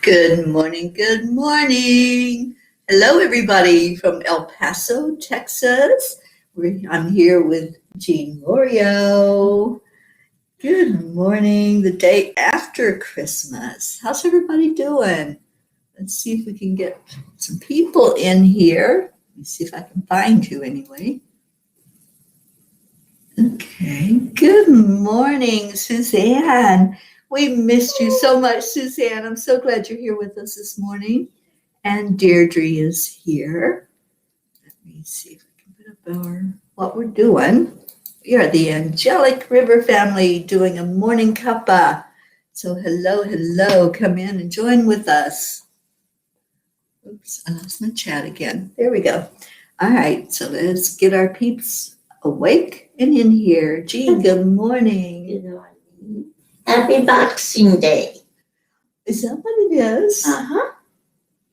Good morning, good morning. Hello, everybody from El Paso, Texas. I'm here with Jean Lorio. Good morning, the day after Christmas. How's everybody doing? Let's see if we can get some people in here. Let me see if I can find you anyway. Okay, good morning, Suzanne. We missed you so much, Suzanne. I'm so glad you're here with us this morning. And Deirdre is here. Let me see if I can put up what we're doing. We are the Angelic River family doing a morning cuppa. So hello, come in and join with us. Oops, I lost my chat again. There we go. All right, so let's get our peeps awake and in here. Jean, good morning. Good morning. Happy Boxing Day. Is that what it is? Uh-huh.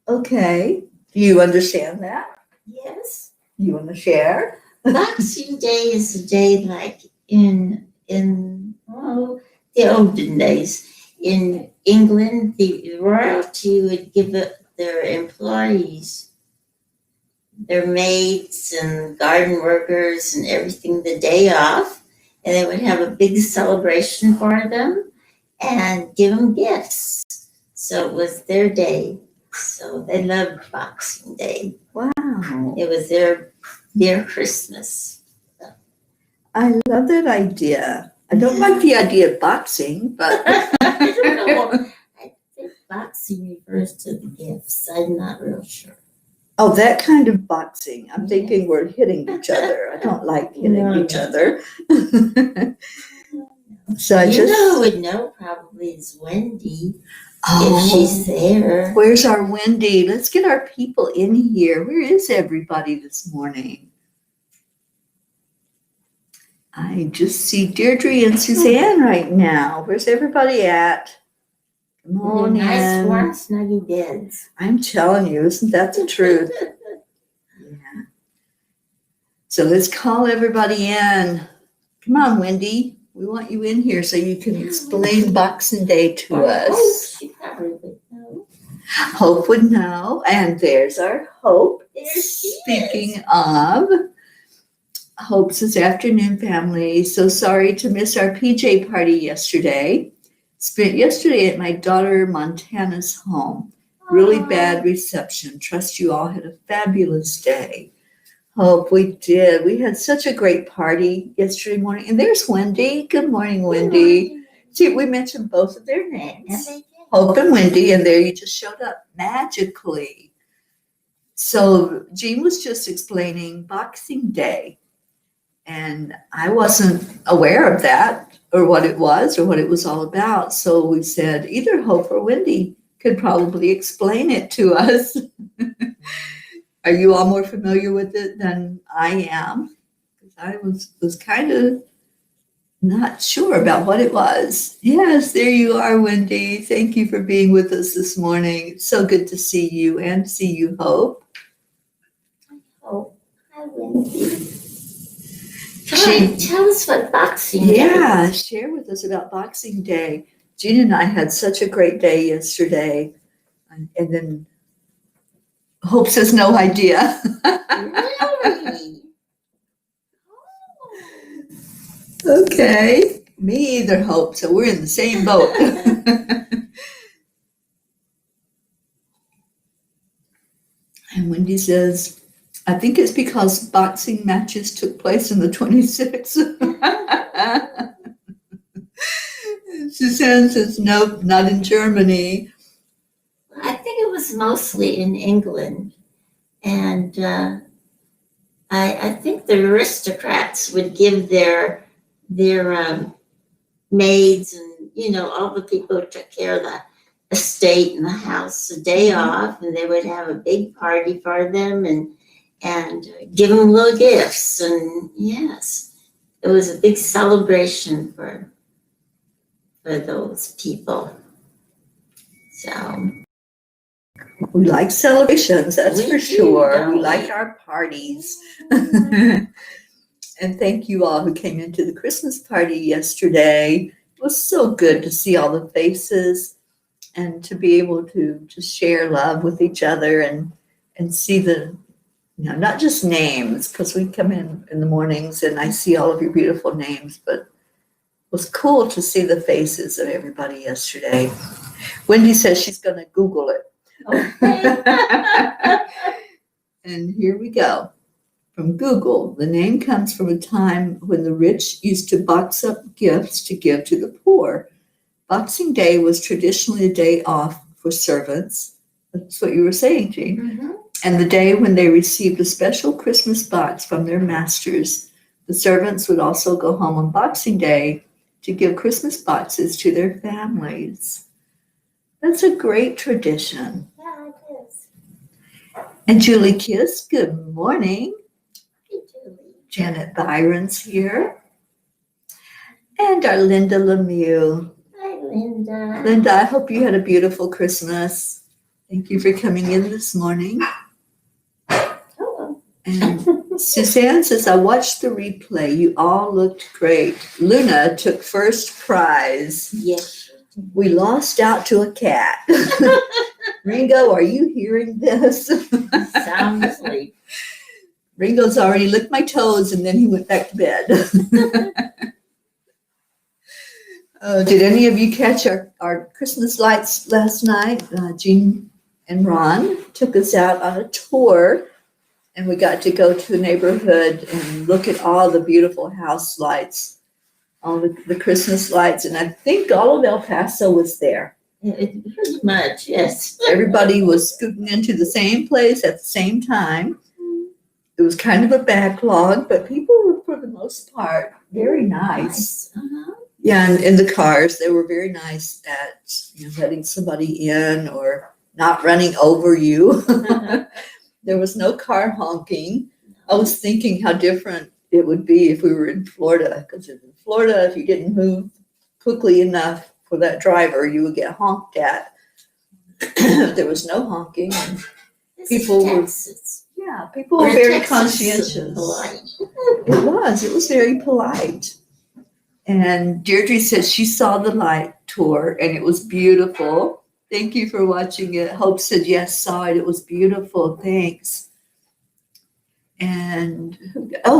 Okay. Do you understand that? Yes. You want to share? Boxing Day is a day like in the olden days. In England, the royalty would give their employees, their maids and garden workers and everything the day off, and they would have a big celebration for them and give them gifts. So it was their day. So they loved Boxing Day. Wow. It was their Christmas. I love that idea. I don't like the idea of boxing, but I don't know. I think boxing refers to the gifts. I'm not real sure. oh, that kind of boxing. I'm thinking we're hitting each other. I don't like hitting each other. So I You know who would know probably is Wendy. If she's there. Where's our Wendy? Let's get our people in here. Where is everybody this morning? I just see Deirdre and Suzanne right now. Where's everybody at? Come on in. Nice, warm, snuggy beds. I'm telling you, isn't that the truth? Yeah. So let's call everybody in. Come on, Wendy. We want you in here so you can explain Boxing Day to us. She probably would know. Hope would know. And there's our Hope. There she Speaking of, Hope's this afternoon family. So sorry to miss our PJ party yesterday. Spent yesterday at my daughter Montana's home. Really bad reception. Trust you all had a fabulous day. Hope we did. We had such a great party yesterday morning. And there's Wendy. Good morning, Wendy. See, we mentioned both of their names. Hope and Wendy, and there you just showed up magically. So Jean was just explaining Boxing Day. And I wasn't aware of that or what it was or what it was all about. So we said either Hope or Wendy could probably explain it to us. Are you all more familiar with it than I am? Because I was kind of not sure about what it was. Yes, there you are, Wendy. Thank you for being with us this morning. It's so good to see you and see you, Hope. Oh, hi, Wendy. Tell us what Boxing Day is. Yeah, share with us about Boxing Day. Jean and I had such a great day yesterday. And then Hope says no idea. Really? Okay. Me either, Hope. So we're in the same boat. And Wendy says, I think it's because boxing matches took place in the 26th. Suzanne says, nope, not in Germany. I think it was mostly in England. And I think the aristocrats would give their maids and, all the people who took care of the estate and the house a day off, and they would have a big party for them and give them little gifts. And yes, it was a big celebration for those people. So we like celebrations, that's for sure. We don't like our parties. And thank you all who came into the Christmas party yesterday. It was so good to see all the faces. and to be able to just share love with each other and see the, not just names, because we come in the mornings and I see all of your beautiful names, but it was cool to see the faces of everybody yesterday. Wendy says she's going to Google it. Okay. And here we go. From Google, the name comes from a time when the rich used to box up gifts to give to the poor. Boxing Day was traditionally a day off for servants. That's what you were saying, Jean. Mm-hmm. And the day when they received a special Christmas box from their masters. The servants would also go home on Boxing Day to give Christmas boxes to their families. That's a great tradition. Yeah, it is. And Julie Kiss, good morning. Hey, Julie. Janet Byron's here. And our Linda Lemieux. Hi, Linda. Linda, I hope you had a beautiful Christmas. Thank you for coming in this morning. Hello. And Suzanne says, I watched the replay. You all looked great. Luna took first prize. Yes. We lost out to a cat. Ringo, are you hearing this? Sound asleep. Ringo's already licked my toes and then he went back to bed. Did any of you catch our Christmas lights last night? Jean and Ron took us out on a tour and we got to go to a neighborhood and look at all the beautiful house lights, all the Christmas lights. And I think all of El Paso was there. Pretty much, yes. Everybody was scooting into the same place at the same time. It was kind of a backlog, but people were, for the most part, very nice. Uh-huh. Yeah, and in the cars, they were very nice at letting somebody in or not running over you. There was no car honking. I was thinking how different it would be if we were in Florida, because in Florida, if you didn't move quickly enough for that driver, you would get honked at. There was no honking. And people were, people were very conscientious. Polite. It was very polite. And Deirdre said she saw the light tour and it was beautiful. Thank you for watching it. Hope said yes, saw it. It was beautiful. Thanks. And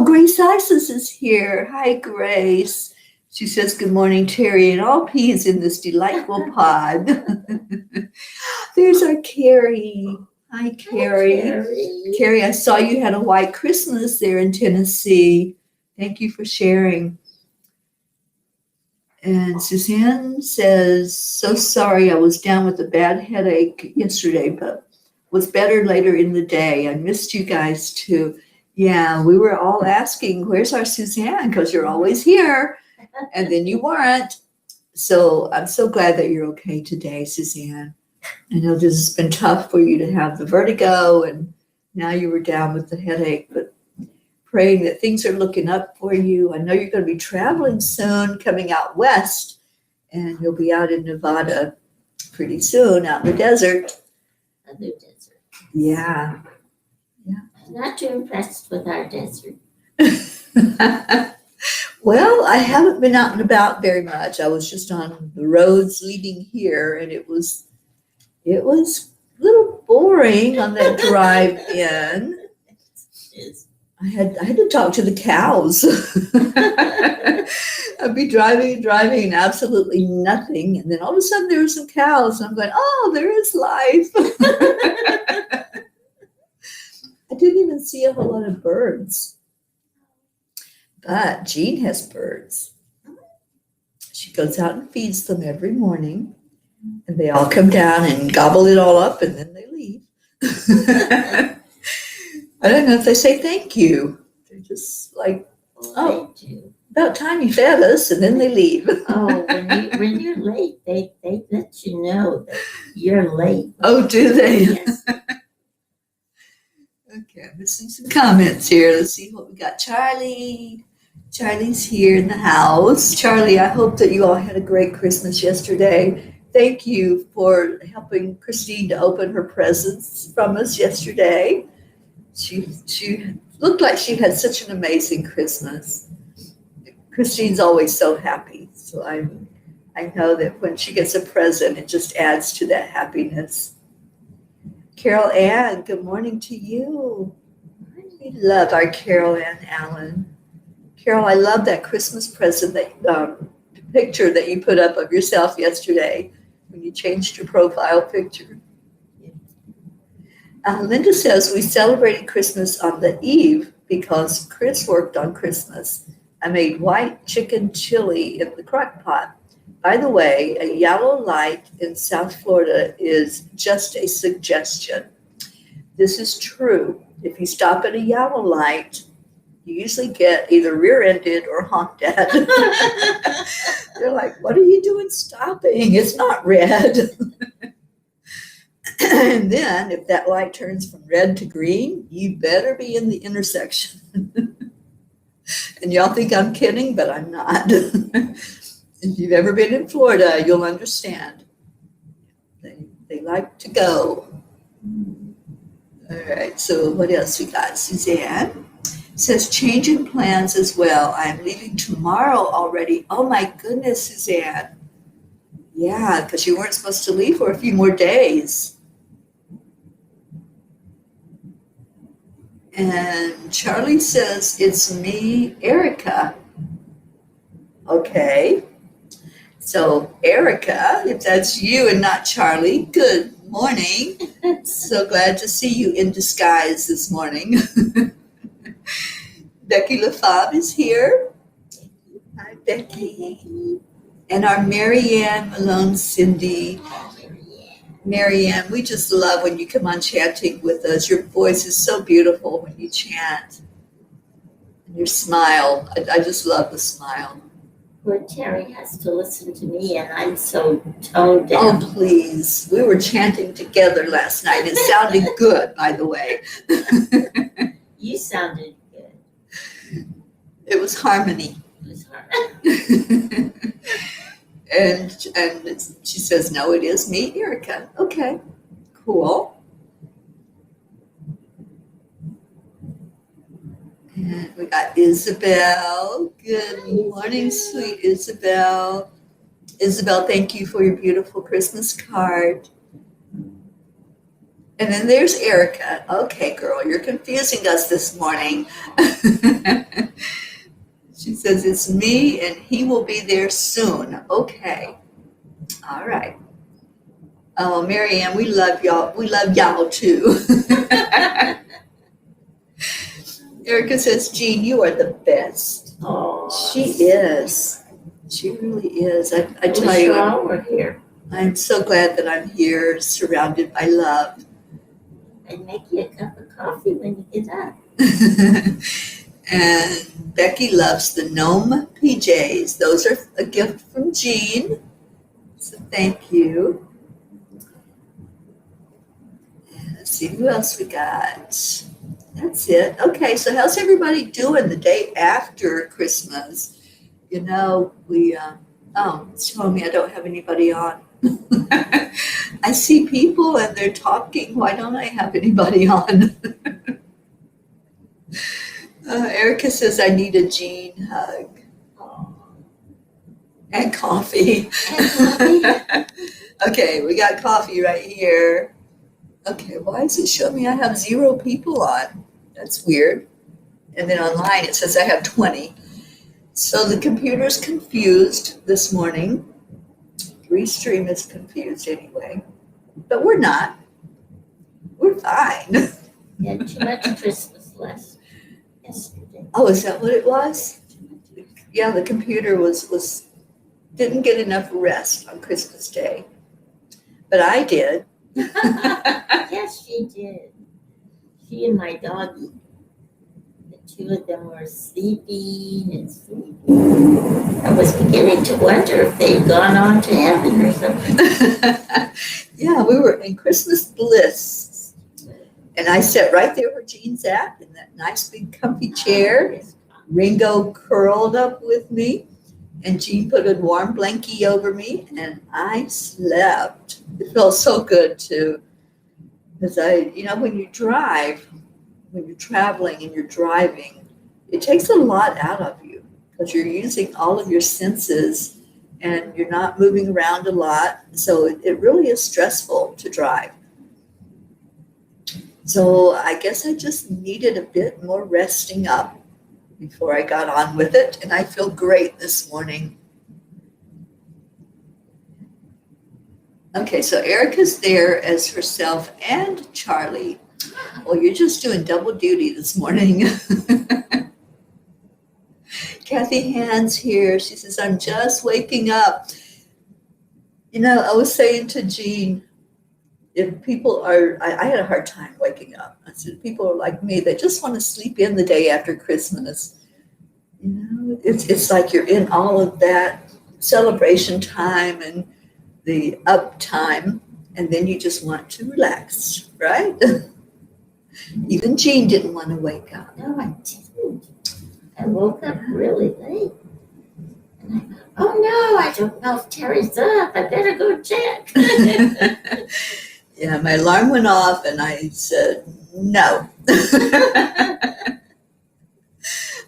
Grace Isis is here. Hi, Grace. She says, good morning, Teri, and all peas in this delightful pod. There's our Carrie. Hi, Carrie. Carrie, I saw you had a white Christmas there in Tennessee. Thank you for sharing. And Suzanne says, so sorry, I was down with a bad headache yesterday, but was better later in the day. I missed you guys too. Yeah, we were all asking, where's our Suzanne? Because you're always here. And then you weren't. So I'm so glad that you're okay today, Suzanne. I know this has been tough for you to have the vertigo and now you were down with the headache, but praying that things are looking up for you. I know you're going to be traveling soon, coming out west, and you'll be out in Nevada pretty soon, out in the desert. Other desert. Yeah. I'm not too impressed with our desert. Well, I haven't been out and about very much. I was just on the roads leading here, and it was a little boring on that drive in. I had to talk to the cows. I'd be driving and absolutely nothing. And then all of a sudden there were some cows. And I'm going, oh, there is life. I didn't even see a whole lot of birds. But Jean has birds. She goes out and feeds them every morning. And they all come down and gobble it all up and then they leave. I don't know if they say thank you. They're just like, oh, they do. About time you fed us, and then they leave. Oh, when you're late, they let you know that you're late. Oh, do they? Yes. Okay, I'm missing some comments here. Let's see what we got. Charlie. Charlie's here in the house. Charlie, I hope that you all had a great Christmas yesterday. Thank you for helping Christine to open her presents from us yesterday. She looked like she had such an amazing Christmas. Christine's always so happy. So I I know that when she gets a present, it just adds to that happiness. Carol Ann, good morning to you. We love our Carol Ann Allen. Carol, I love that Christmas present, that picture that you put up of yourself yesterday when you changed your profile picture. Linda says, we celebrated Christmas on the eve because Chris worked on Christmas. I made white chicken chili in the crock pot. By the way, a yellow light in South Florida is just a suggestion. This is true. If you stop at a yellow light, you usually get either rear-ended or honked at. They're like, what are you doing stopping? It's not red. And then if that light turns from red to green, you better be in the intersection. And y'all think I'm kidding, but I'm not. If you've ever been in Florida, you'll understand. They like to go. All right, so what else we got? Suzanne says, changing plans as well. I'm leaving tomorrow already. Oh my goodness, Suzanne. Yeah, because you weren't supposed to leave for a few more days. And Charlie says, it's me, Erica. Okay. So Erica, if that's you and not Charlie, good morning. So glad to see you in disguise this morning. Becky LaFave is here. Hi, Becky. And our Marianne Malone Cindy. Marianne, we just love when you come on chanting with us. Your voice is so beautiful when you chant. And your smile, I just love the smile. Poor Teri has to listen to me, and I'm so toned down. Oh, please. We were chanting together last night. It sounded good, by the way. You sounded good. It was harmony. It was hard. And she says, no, it is me, Erica. Okay, cool. And we got Isabel. Good morning, sweet Isabel. Isabel, thank you for your beautiful Christmas card. And then there's Erica. Okay, girl, you're confusing us this morning. She says, it's me and he will be there soon. Okay. All right. Oh, Marianne, we love y'all. We love y'all too. Erica says, Jean, you are the best. Oh, She is. She really is. I tell you, we're here. I'm so glad that I'm here surrounded by love. I'd make you a cup of coffee when you get up. And Becky loves the gnome PJs. Those are a gift from Jean. So thank you. And let's see who else we got. That's it. Okay, so how's everybody doing the day after Christmas? You know, it's telling me I don't have anybody on. I see people and they're talking. Why don't I have anybody on? Erica says, I need a Jean hug. And coffee. Okay, we got coffee right here. Okay, why does it show me I have 0 people on? That's weird. And then online it says I have 20. So the computer's confused this morning. Restream is confused anyway. But we're not. We're fine. You had too much Christmas yesterday. Oh, is that what it was? Yeah, the computer didn't get enough rest on Christmas Day. But I did. Yes, she did. She and my doggy. The two of them were sleeping and sleeping. I was beginning to wonder if they'd gone on to heaven or something. Yeah, we were in Christmas bliss. And I sat right there where Jean's at in that nice big comfy chair. Ringo curled up with me. And Jean put a warm blankie over me, and I slept. It felt so good, too. Because when you drive, when you're traveling and you're driving, it takes a lot out of you because you're using all of your senses and you're not moving around a lot. So it really is stressful to drive. So I guess I just needed a bit more resting up before I got on with it, and I feel great this morning. Okay, so Erica's there as herself and Charlie. Well, you're just doing double duty this morning. Kathy Hand's here. She says, I'm just waking up. You know, I was saying to Jean, if people are, I had a hard time waking up. I said, people are like me. They just want to sleep in the day after Christmas. You know, it's like you're in all of that celebration time and the up time, and then you just want to relax, right? Even Jean didn't want to wake up. No, I didn't. I woke up really late. And oh no, I don't know if Teri's up. I better go check. Yeah, my alarm went off and I said, no.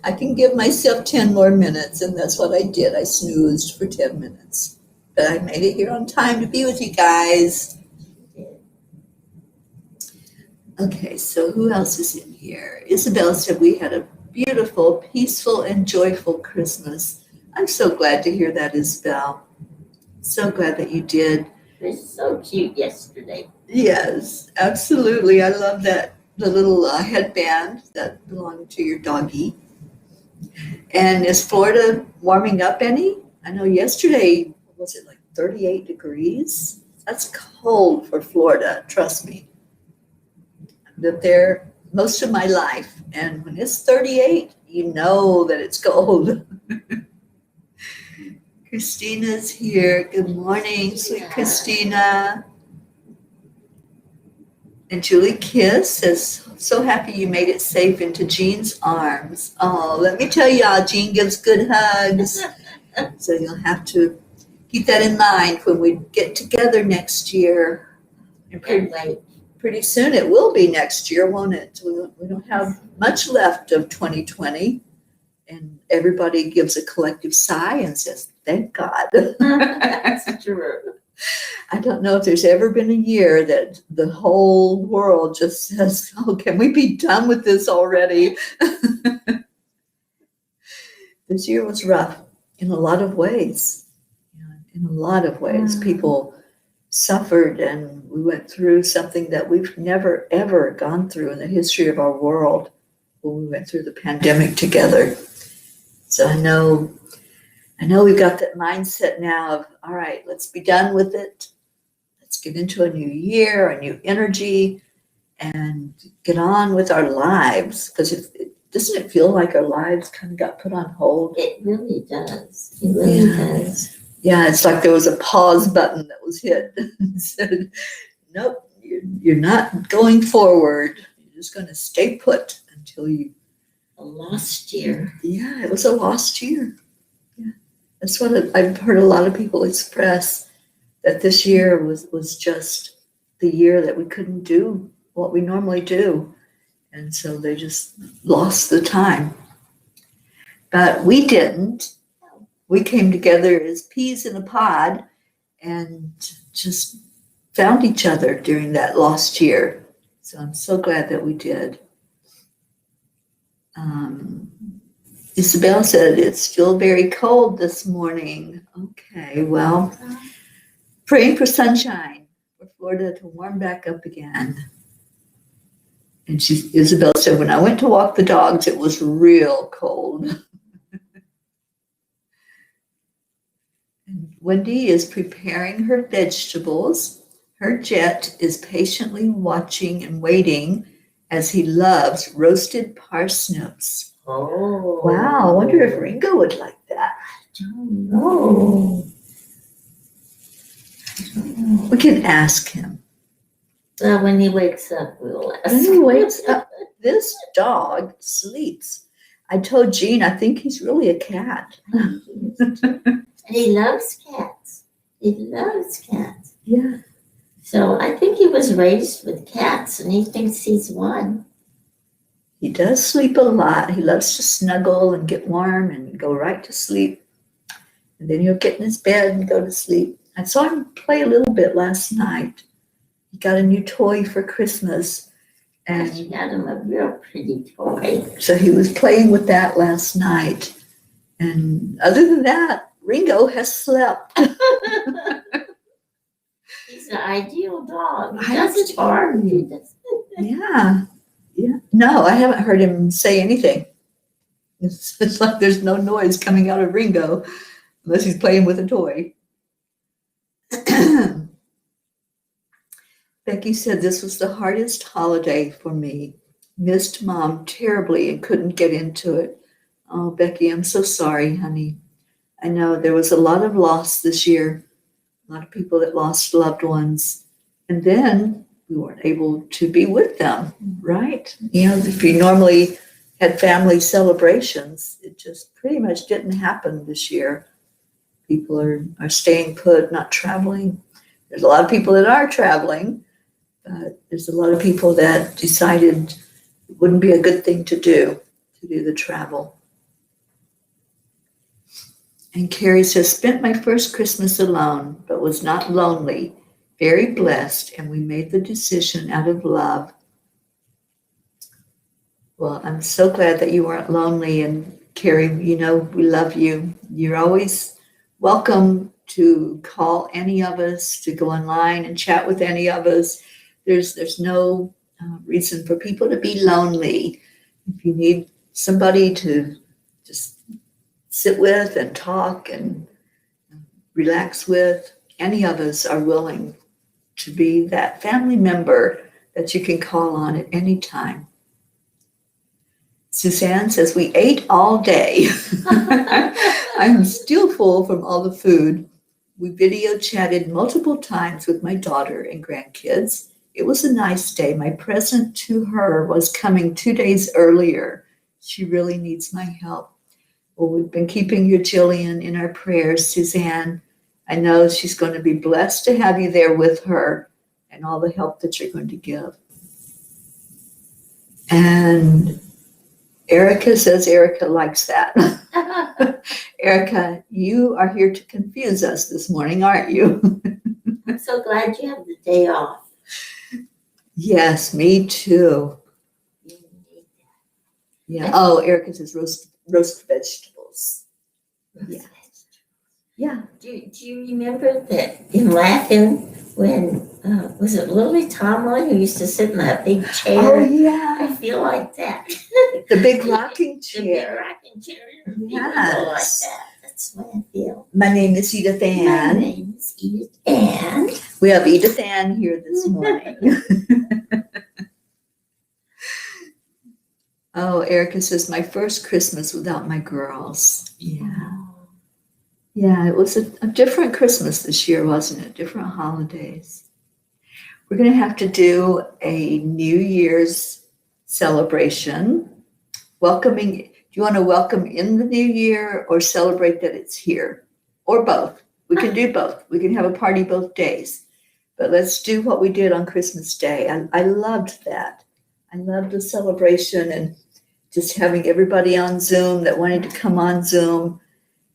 I can give myself 10 more minutes, and that's what I did. I snoozed for 10 minutes. But I made it here on time to be with you guys. Okay, so who else is in here? Isabel said we had a beautiful, peaceful, and joyful Christmas. I'm so glad to hear that, Isabel. So glad that you did. It was so cute yesterday. Yes, absolutely. I love that, the little headband that belonged to your doggie. And is Florida warming up any? I know yesterday, was it like 38 degrees? That's cold for Florida, trust me. I've lived there most of my life, and when it's 38, you know that it's cold. Christina's here. Good morning, sweet Christina. And Julie Kiss says, so happy you made it safe into Jean's arms. Oh, let me tell y'all, Jean gives good hugs. So you'll have to keep that in mind when we get together next year. And pretty soon it will be next year, won't it? We don't have much left of 2020. And everybody gives a collective sigh and says, thank God. That's true. I don't know if there's ever been a year that the whole world just says, oh, can we be done with this already? This year was rough in a lot of ways. In a lot of ways, people suffered, and we went through something that we've never, ever gone through in the history of our world when we went through the pandemic together. So I know we've got that mindset now of, all right, let's be done with it. Let's get into a new year, a new energy, and get on with our lives. Because doesn't it feel like our lives kind of got put on hold? It really does. It really does. Yeah, it's like there was a pause button that was hit and said, nope, you're not going forward. You're just going to stay put until you. A lost year. Yeah, it was a lost year. That's what I've heard a lot of people express, that this year was just the year that we couldn't do what we normally do. And so they just lost the time. But we didn't. We came together as peas in a pod and just found each other during that lost year. So I'm so glad that we did. Isabel said it's still very cold this morning. Okay, well, praying for sunshine for Florida to warm back up again. And Isabel said, when I went to walk the dogs, it was real cold. And Wendy is preparing her vegetables. Her Jet is patiently watching and waiting as he loves roasted parsnips. Oh. Wow, I wonder if Ringo would like that. I don't know. We can ask him. Well, when he wakes up, we'll ask. When he wakes up, this dog sleeps. I told Jean, I think he's really a cat. And he loves cats. He loves cats. Yeah. So I think he was raised with cats, and he thinks he's one. He does sleep a lot. He loves to snuggle and get warm and go right to sleep. And then he'll get in his bed and go to sleep. I saw him play a little bit last night. He got a new toy for Christmas. And she got him a real pretty toy. So he was playing with that last night. And other than that, Ringo has slept. He's an ideal dog. He doesn't bark. Yeah. No, I haven't heard him say anything. It's like there's no noise coming out of Ringo unless he's playing with a toy. Becky said this was the hardest holiday for me. Missed Mom terribly and couldn't get into it. Oh, Becky, I'm so sorry, honey. I know there was a lot of loss this year. A lot of people that lost loved ones. And then we weren't able to be with them, right? You know, if you normally had family celebrations, it just pretty much didn't happen this year. People are staying put, not traveling. There's a lot of people that are traveling, but there's a lot of people that decided it wouldn't be a good thing to do the travel. And Carrie says, spent my first Christmas alone, but was not lonely, very blessed, and we made the decision out of love. Well, I'm so glad that you weren't lonely, and Carrie, you know, we love you. You're always welcome to call any of us, to go online and chat with any of us. There's no reason for people to be lonely. If you need somebody to just sit with and talk and relax with, any of us are willing to be that family member that you can call on at any time. Suzanne says, we ate all day. I'm still full from all the food. We video chatted multiple times with my daughter and grandkids. It was a nice day. My present to her was coming 2 days earlier. She really needs my help. Well, we've been keeping your Jillian in our prayers, Suzanne. I know she's going to be blessed to have you there with her and all the help that you're going to give. And Erica says Erica likes that. Erica, you are here to confuse us this morning, aren't you? I'm so glad you have the day off. Yes, me too. Yeah. Oh, Erica says roast vegetables. Yeah. Do you remember that in Latin when was it Lily Tomlin who used to sit in that big chair? Oh yeah. I feel like that. The big rocking chair. The big rocking chair. Yes. People like that. That's what I feel. My name is Edith Ann. My name is Edith Ann. We have Edith Ann here this morning. Oh, Erica says, my first Christmas without my girls. Yeah. Yeah, it was a different Christmas this year, wasn't it? Different holidays. We're going to have to do a New Year's celebration. Welcoming, do you want to welcome in the new year or celebrate that it's here? Or both. We can do both. We can have a party both days. But let's do what we did on Christmas Day. I loved that. I loved the celebration and just having everybody on Zoom that wanted to come on Zoom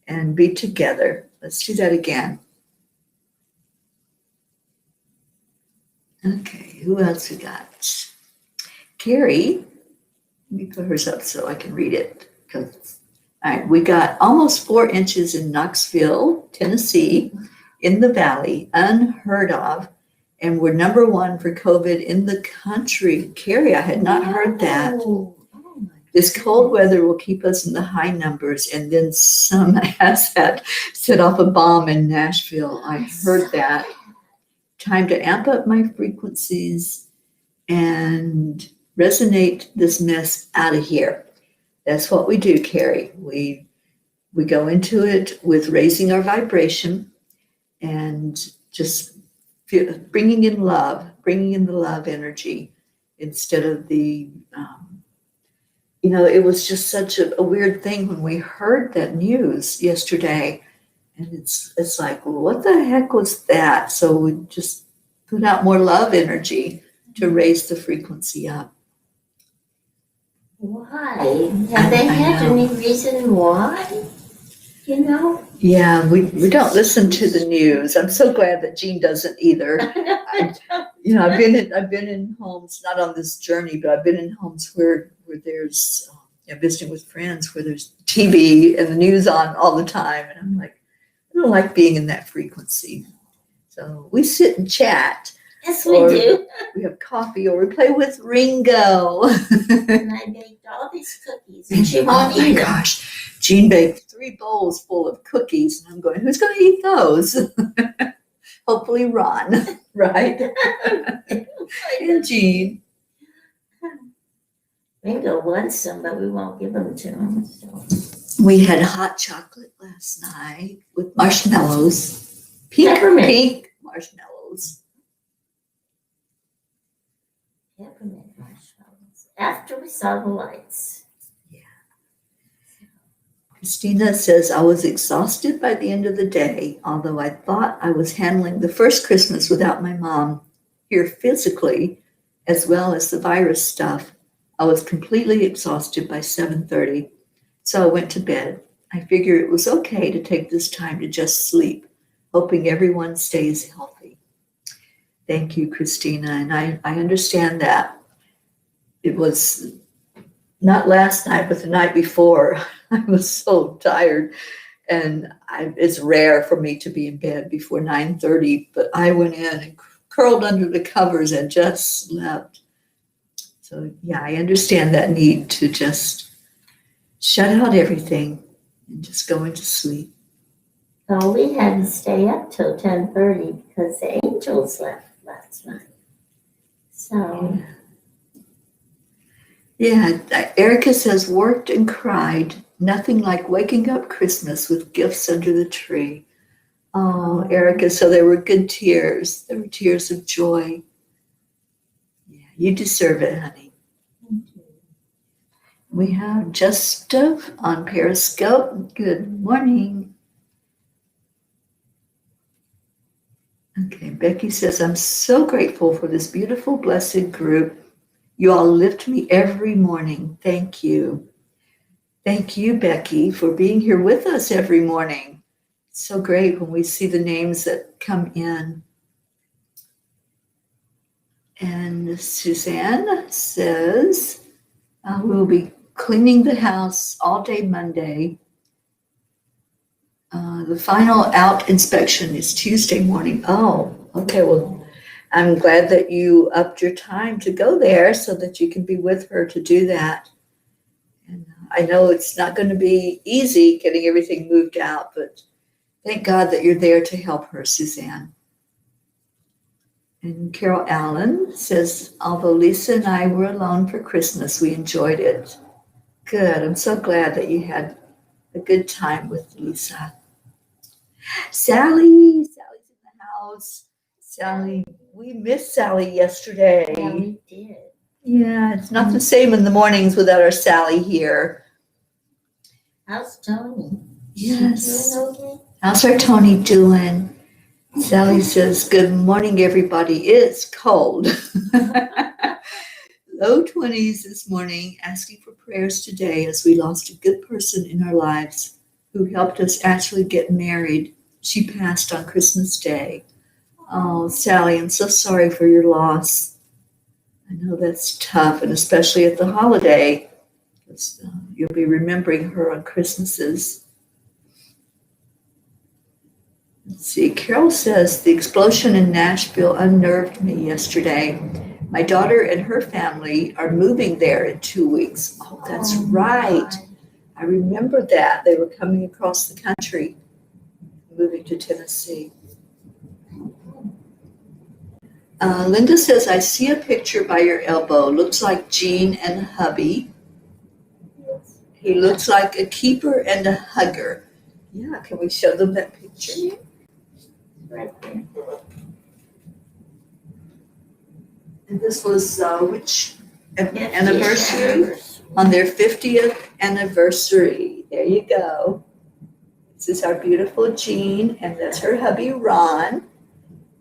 and be together. Let's do that again. Okay, who else we got? Carrie, let me put hers up so I can read it. All right, we got almost 4 inches in Knoxville, Tennessee, in the valley, unheard of. And we're #1 for COVID in the country. Carrie, I had not heard that. This cold weather will keep us in the high numbers, and then some asshat set off a bomb in Nashville. I heard that. Time to amp up my frequencies and resonate this mess out of here. That's what we do, Carrie. We go into it with raising our vibration and just bringing in the love energy instead of the it was just such a weird thing when we heard that news yesterday, and it's like, well, what the heck was that? So we just put out more love energy to raise the frequency up. Why? Have they had any reason why? You know? Yeah, we don't listen to the news. I'm so glad that Jean doesn't either. I've been in homes, not on this journey, but I've been in homes where there's visiting with friends where there's TV and the news on all the time, and I'm like, I don't like being in that frequency. So we sit and chat. Yes, we do. We have coffee, or we play with Ringo. And I baked all these cookies, and she won't eat them. Gosh, Jean baked 3 bowls full of cookies, and I'm going, who's going to eat those? Hopefully Ron, right? And Jean. Ringo wants some, but we won't give them to him. So. We had hot chocolate last night with marshmallows. Pink marshmallows. Peppermint marshmallows. After we saw the lights. Yeah. Christina says, I was exhausted by the end of the day, although I thought I was handling the first Christmas without my mom here physically, as well as the virus stuff. I was completely exhausted by 7:30, so I went to bed. I figure it was okay to take this time to just sleep, hoping everyone stays healthy. Thank you, Christina, and I understand that. It was not last night, but the night before. I was so tired, and it's rare for me to be in bed before 9:30, but I went in and curled under the covers and just slept. So yeah, I understand that need to just shut out everything and just go into sleep. Oh, we had to stay up till 10:30 because the Angels left last night. So. Yeah, Erica says, worked and cried. Nothing like waking up Christmas with gifts under the tree. Oh, Erica, so there were good tears. There were tears of joy. Yeah, you deserve it, honey. We have Justin on Periscope. Good morning. Okay, Becky says, I'm so grateful for this beautiful, blessed group. You all lift me every morning. Thank you. Thank you, Becky, for being here with us every morning. It's so great when we see the names that come in. And Suzanne says, we'll be cleaning the house all day Monday. The final out inspection is Tuesday morning. Oh, okay. Well, I'm glad that you upped your time to go there so that you can be with her to do that. And I know it's not going to be easy getting everything moved out, but thank God that you're there to help her, Suzanne. And Carol Allen says, although Lisa and I were alone for Christmas, we enjoyed it. Good. I'm so glad that you had a good time with Lisa. Sally's in the house. Sally, we missed Sally yesterday. Yeah, we did. Yeah, it's not the same in the mornings without our Sally here. How's Tony? Yes. Doing okay? How's our Tony doing? Sally says, good morning, everybody. It's cold. Low 20s this morning, asking for prayers today as we lost a good person in our lives who helped us actually get married. She passed on Christmas Day. Oh, Sally, I'm so sorry for your loss. I know that's tough, and especially at the holiday, because you'll be remembering her on Christmases. Let's see, Carol says, the explosion in Nashville unnerved me yesterday. My daughter and her family are moving there in 2 weeks. Oh, that's right. I remember that. They were coming across the country, moving to Tennessee. Linda says, I see a picture by your elbow. Looks like Jean and hubby. He looks like a keeper and a hugger. Yeah, can we show them that picture? Right there. And this was which anniversary? On their 50th anniversary. There you go. This is our beautiful Jean, and that's her hubby, Ron.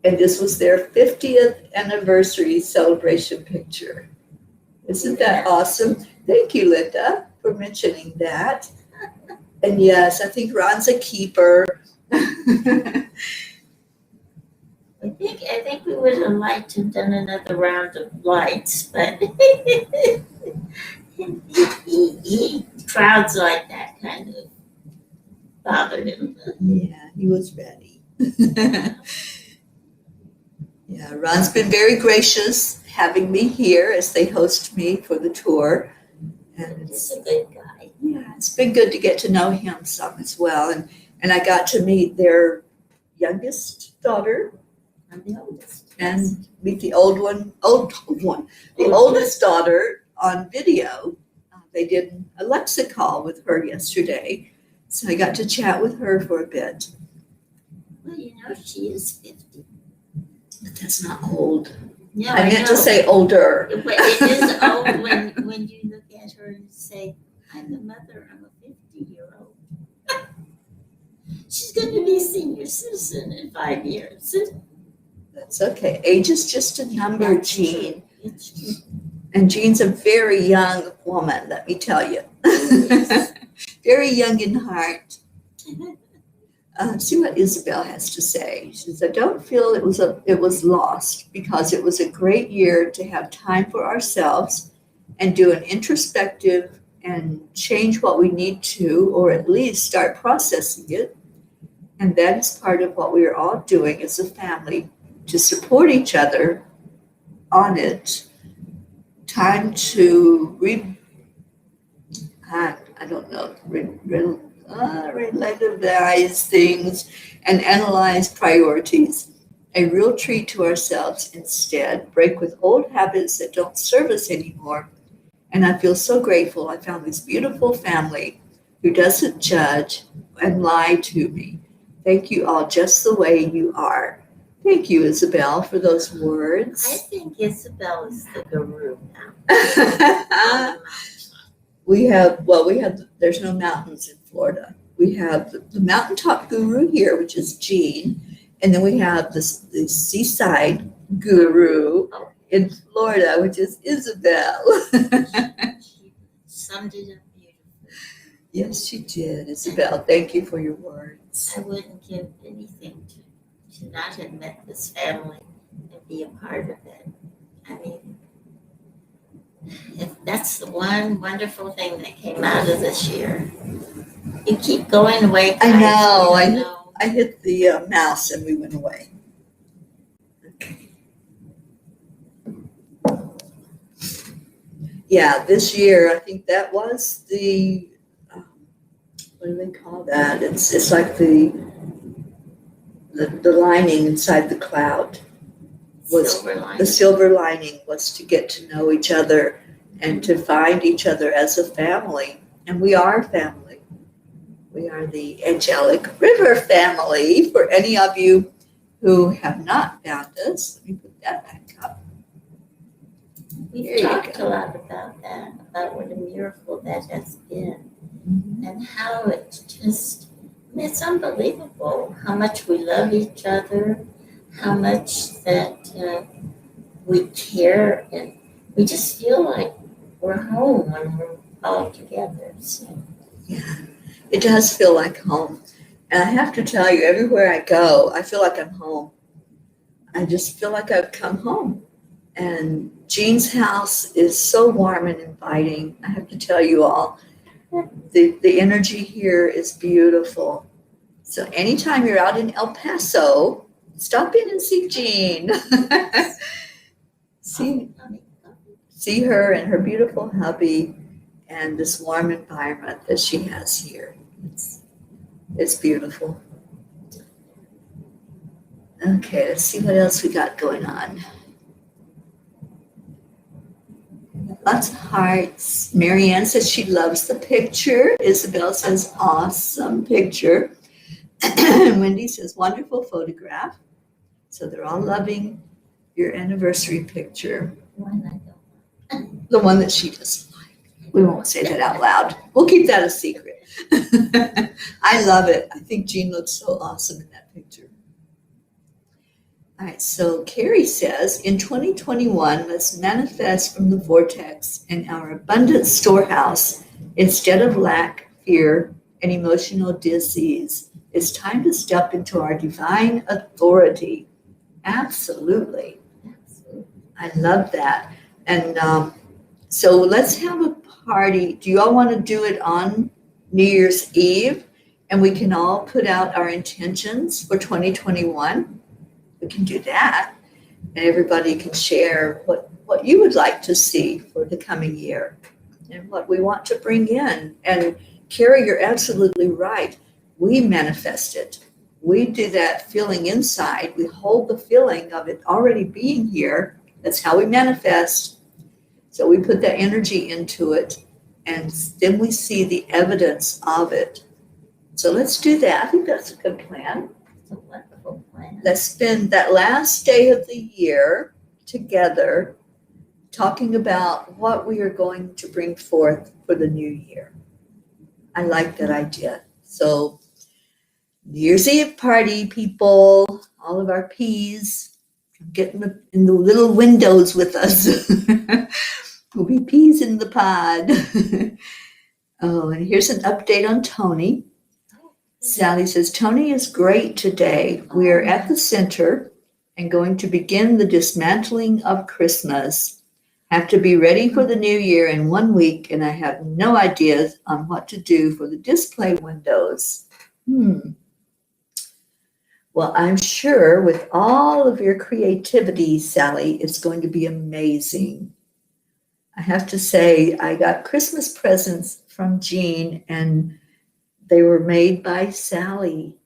And this was their 50th anniversary celebration picture. Isn't that awesome? Thank you, Linda, for mentioning that. And yes, I think Ron's a keeper. I think we would have liked to have done another round of lights, but crowds like that kind of bothered him. Yeah, he was ready. Yeah, Ron's been very gracious having me here as they host me for the tour. And He's a good guy. yeah, it's been good to get to know him some as well. And I got to meet their youngest daughter I'm the oldest. and meet the oldest daughter on video. They did an Alexa call with her yesterday. So I got to chat with her for a bit. Well, she is 50. But that's not old. No, I meant to say older. But it is old when you look at her and say, I'm the mother of a 50-year-old. She's going to be a senior citizen in 5 years. That's okay. Age is just a number, That's Jean. true. It's true. And Jean's a very young woman, let me tell you. Very young in heart. See what Isabel has to say. She says, I don't feel it was lost because it was a great year to have time for ourselves and do an introspective and change what we need to, or at least start processing it. And that's part of what we are all doing as a family to support each other on it. Time to relativize things and analyze priorities. A real treat to ourselves instead, break with old habits that don't serve us anymore. And I feel so grateful I found this beautiful family who doesn't judge and lie to me. Thank you all just the way you are. Thank you, Isabel, for those I words. think Isabel is the guru now. There's no mountains in Florida. We have the mountaintop guru here, which is Jean, and then we have the seaside guru in Florida, which is Isabel. She summed it up beautifully. Yes, she did, Isabel. Thank you for your words. I wouldn't give anything to not have met this family and be a part of it. I mean, if that's the one wonderful thing that came out of this year. You keep going away. Guys. I know. You know. I hit the mouse and we went away. Okay. Yeah, this year I think that was the what do they call that? It's like the lining inside the cloud. The silver lining was to get to know each other and to find each other as a family. And we are family. We are the Angelic River family. For any of you who have not found us, let me put that back up. We've talked a lot about that, about what a miracle that has been, and how it's unbelievable how much we love each other, how much that we care, and we just feel like we're home when we're all together. So. Yeah, it does feel like home. And I have to tell you, everywhere I go, I feel like I'm home. I just feel like I've come home. And Jean's house is so warm and inviting. I have to tell you all, the energy here is beautiful. So anytime you're out in El Paso, stop in and see Jean. See her and her beautiful hubby and this warm environment that she has here. It's beautiful. Okay, let's see what else we got going on. Lots of hearts. Marianne says she loves the picture. Isabel says awesome picture. Wendy says wonderful photograph. So they're all loving your anniversary picture. The one that she doesn't like. We won't say that out loud. We'll keep that a secret. I love it. I think Jean looks so awesome in that picture. All right, so Carrie says, in 2021, let's manifest from the vortex in our abundant storehouse instead of lack, fear, and emotional disease. It's time to step into our divine authority. Absolutely. I love that. And so let's have a party. Do you all want to do it on New Year's Eve? And we can all put out our intentions for 2021. We can do that. And everybody can share what you would like to see for the coming year and what we want to bring in. And Carrie, you're absolutely right. We manifest it. We do that feeling inside. We hold the feeling of it already being here. That's how we manifest. So we put that energy into it, and then we see the evidence of it. So let's do that. I think that's a good plan. It's a wonderful plan. Let's spend that last day of the year together talking about what we are going to bring forth for the new year. I like that idea. So New Year's Eve party, people, all of our peas, get in the little windows with us. We'll be peas in the pod. Oh, and here's an update on Tony. Sally says, Tony is great today. We are at the center and going to begin the dismantling of Christmas. Have to be ready for the new year in 1 week, and I have no ideas on what to do for the display windows. Well, I'm sure with all of your creativity, Sally, it's going to be amazing. I have to say, I got Christmas presents from Jean, and they were made by Sally.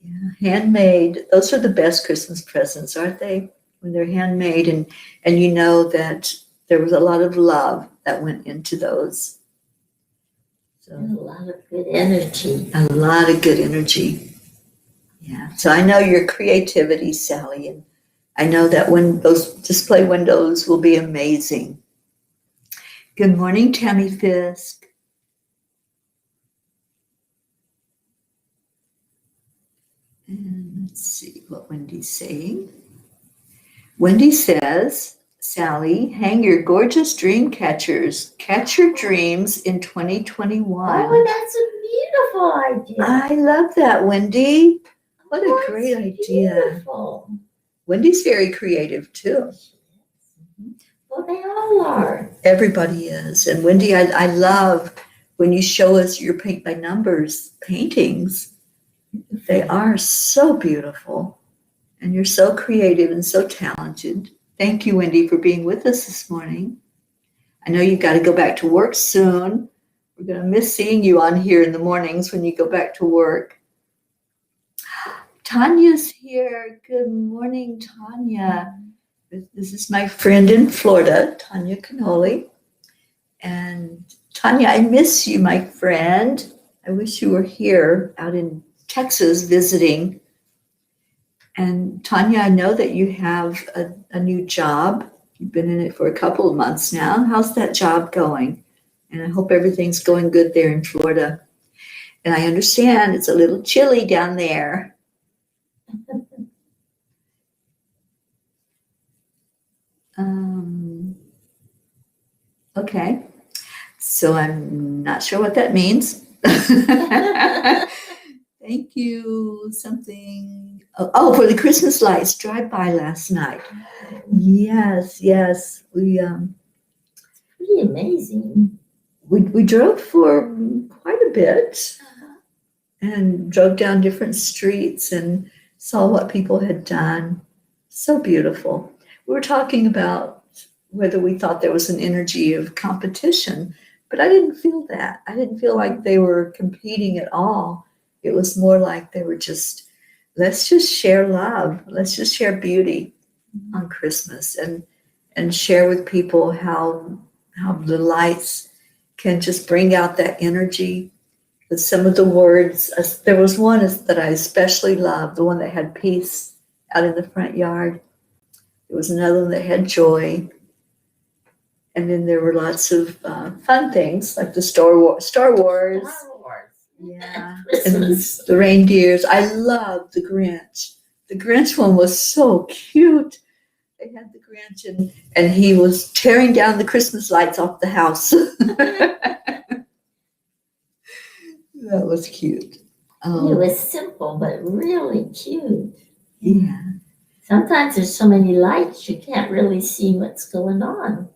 Yeah, handmade. Those are the best Christmas presents, aren't they? When they're handmade, and you know that there was a lot of love that went into those. So And a lot of good energy. a lot of good energy. Yeah. So I know your creativity, Sally, and I know that when those display windows will be amazing. Good morning, Tammy Fisk. And let's see what Wendy's saying. Wendy says, Sally, hang your gorgeous dream catchers. Catch your dreams in 2021. Oh, that's a beautiful idea. I love that, Wendy. What a great idea. Beautiful. Wendy's very creative too. Well, they all are. Everybody is. And Wendy, I love when you show us your paint by numbers paintings. They are so beautiful. And you're so creative and so talented. Thank you, Wendy, for being with us this morning. I know you've got to go back to work soon. We're going to miss seeing you on here in the mornings when you go back to work. Tanya's here. Good morning, Tanya. This is my friend in Florida, Tanya Canoli. And Tanya, I miss you, my friend. I wish you were here out in Texas visiting. And Tanya, I know that you have a new job. You've been in it for a couple of months now. How's that job going? And I hope everything's going good there in Florida. And I understand it's a little chilly down there. Okay. So I'm not sure what that means. Thank you. Something. Oh, for the Christmas lights drive-by last night. Yes. We Pretty amazing. we drove for quite a bit and drove down different streets and saw what people had done. So beautiful. We were talking about whether we thought there was an energy of competition, but I didn't feel that. I didn't feel like they were competing at all. It was more like they were just, let's just share love. Let's just share beauty on Christmas and share with people how the lights can just bring out that energy. With some of the words, there was one that I especially loved, the one that had peace out in the front yard. There was another one that had joy. And then there were lots of fun things like the Star Wars. Star Wars. Yeah. And Christmas. the reindeers. I love the Grinch. The Grinch one was so cute. They had the Grinch and he was tearing down the Christmas lights off the house. That was cute. It Oh, was simple, but really cute. yeah. Sometimes there's so many lights, you can't really see what's going on.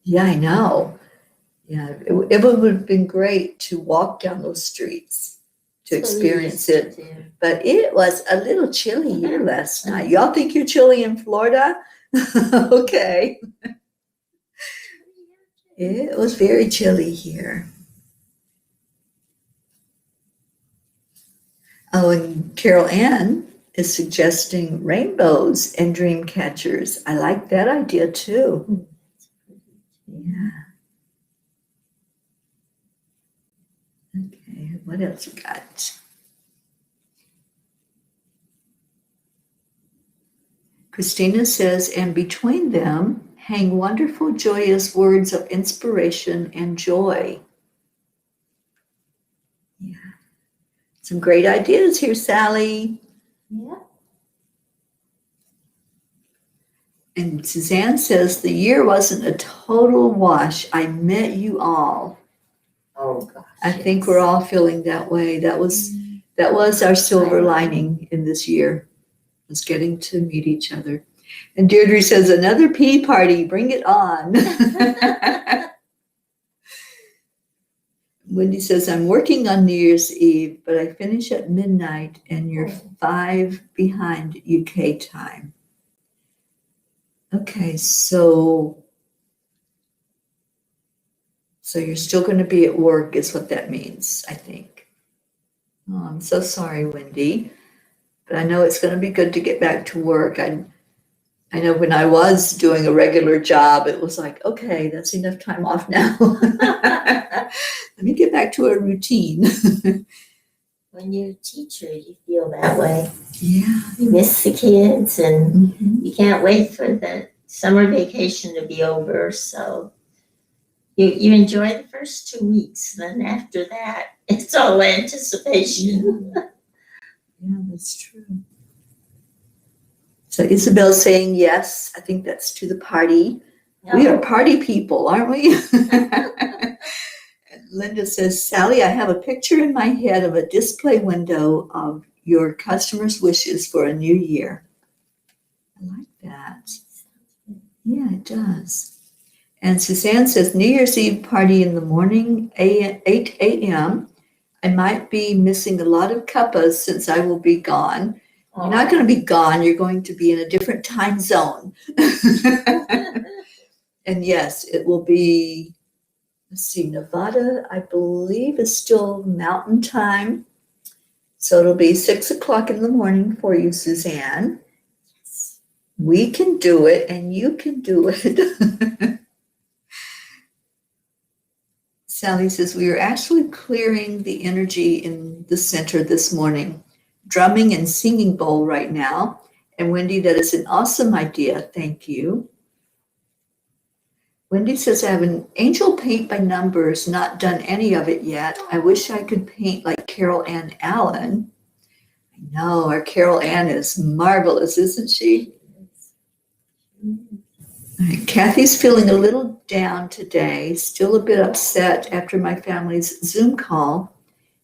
Yeah, I know. Yeah, it would have been great to walk down those streets to That's what we experience used to it. do. But it was a little chilly here last night. Y'all think you're chilly in Florida? Okay. It was very chilly here. Oh, and Carol Ann is suggesting rainbows and dream catchers. I like that idea too. Yeah. Okay, what else we got? Christina says, and between them hang wonderful, joyous words of inspiration and joy. Yeah. Some great ideas here, Sally. Yeah. And Suzanne says, the year wasn't a total wash. I met you all. Oh, gosh. I think we're all feeling that way. That was our silver lining in this year, was getting to meet each other. And Deirdre says, another pee party, bring it on. Wendy says, I'm working on New Year's Eve, but I finish at midnight and you're 5 behind UK time. Okay, so you're still going to be at work is what that means, I think. Oh, I'm so sorry, Wendy, but I know it's going to be good to get back to work. I know when I was doing a regular job, it was like, okay, that's enough time off now. Let me get back to a routine. When you're a teacher, you feel that way. Yeah. You miss the kids and Mhm. you can't wait for the summer vacation to be over. So you enjoy the first 2 weeks. Then after that, it's all anticipation. Yeah, that's true. So Isabel's saying yes. I think that's to the party. We are party people, aren't we? And Linda says, Sally, I have a picture in my head of a display window of your customers' wishes for a new year. I like that. Yeah, it does. And Suzanne says, New Year's Eve party in the morning, 8 a.m. I might be missing a lot of cuppas since I will be gone. You're not going to be gone. You're going to be in a different time zone. And yes, it will be, let's see, Nevada, I believe, is still mountain time. So it'll be 6 o'clock in the morning for you, Suzanne. Yes. We can do it and you can do it. Sally says, we are actually clearing the energy in the center this morning. Drumming and singing bowl right now. And Wendy, that is an awesome idea. Thank you. Wendy says, I have an angel paint by numbers, not done any of it yet. I wish I could paint like Carol Ann Allen. I know, our Carol Ann is marvelous, isn't she? All right, Kathy's feeling a little down today, still a bit upset after my family's Zoom call.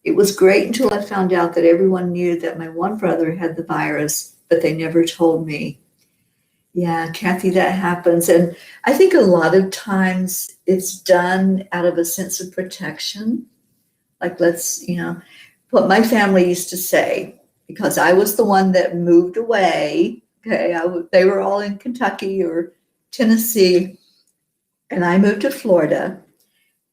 It was great until I found out that everyone knew that my one brother had the virus, but they never told me. Yeah, Kathy, that happens. And I think a lot of times it's done out of a sense of protection. Like, what my family used to say, because I was the one that moved away. Okay, they were all in Kentucky or Tennessee, and I moved to Florida.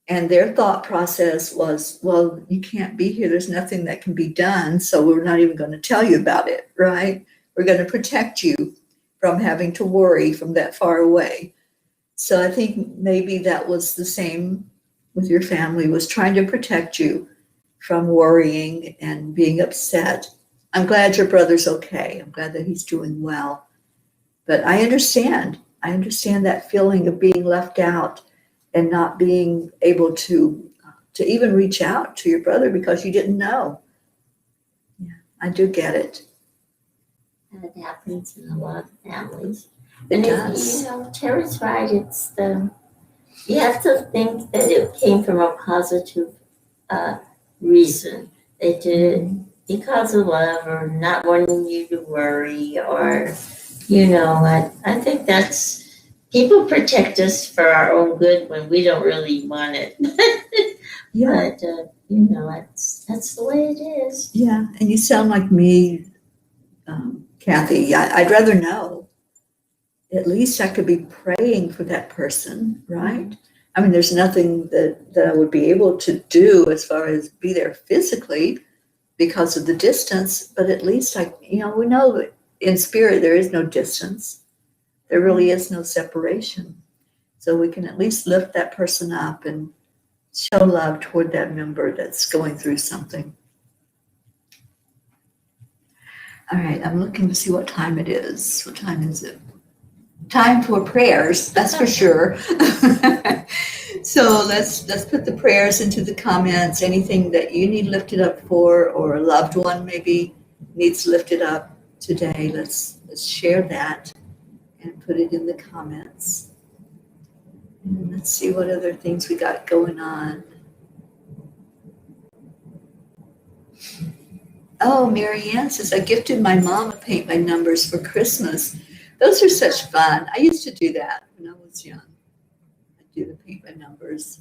And their thought process was, well, you can't be here. There's nothing that can be done. So we're not even going to tell you about it, right? We're going to protect you from having to worry from that far away. So I think maybe that was the same with your family, was trying to protect you from worrying and being upset. I'm glad your brother's okay. I'm glad that he's doing well. But I understand that feeling of being left out and not being able to even reach out to your brother because you didn't know. Yeah, I do get it. That happens in a lot of families. It And does. Teri's right. You have to think that it came from a positive reason. They did it because of love or not wanting you to worry or, I think that's, people protect us for our own good when we don't really want it. Yeah. But, that's the way it is. Yeah. And you sound like me, Kathy. I'd rather know. At least I could be praying for that person, right? I mean, there's nothing that I would be able to do as far as be there physically because of the distance, but at least we know that in spirit there is no distance. There really is no separation. So we can at least lift that person up and show love toward that member that's going through something. All right, I'm looking to see what time it is. What time is it? Time for prayers, that's for sure. So let's put the prayers into the comments. Anything that you need lifted up for, or a loved one maybe needs lifted up today, let's share that and put it in the comments. And let's see what other things we got going on. Oh, Mary Ann says, I gifted my mom a paint by numbers for Christmas. Those are such fun. I used to do that when I was young. I'd do the paint by numbers.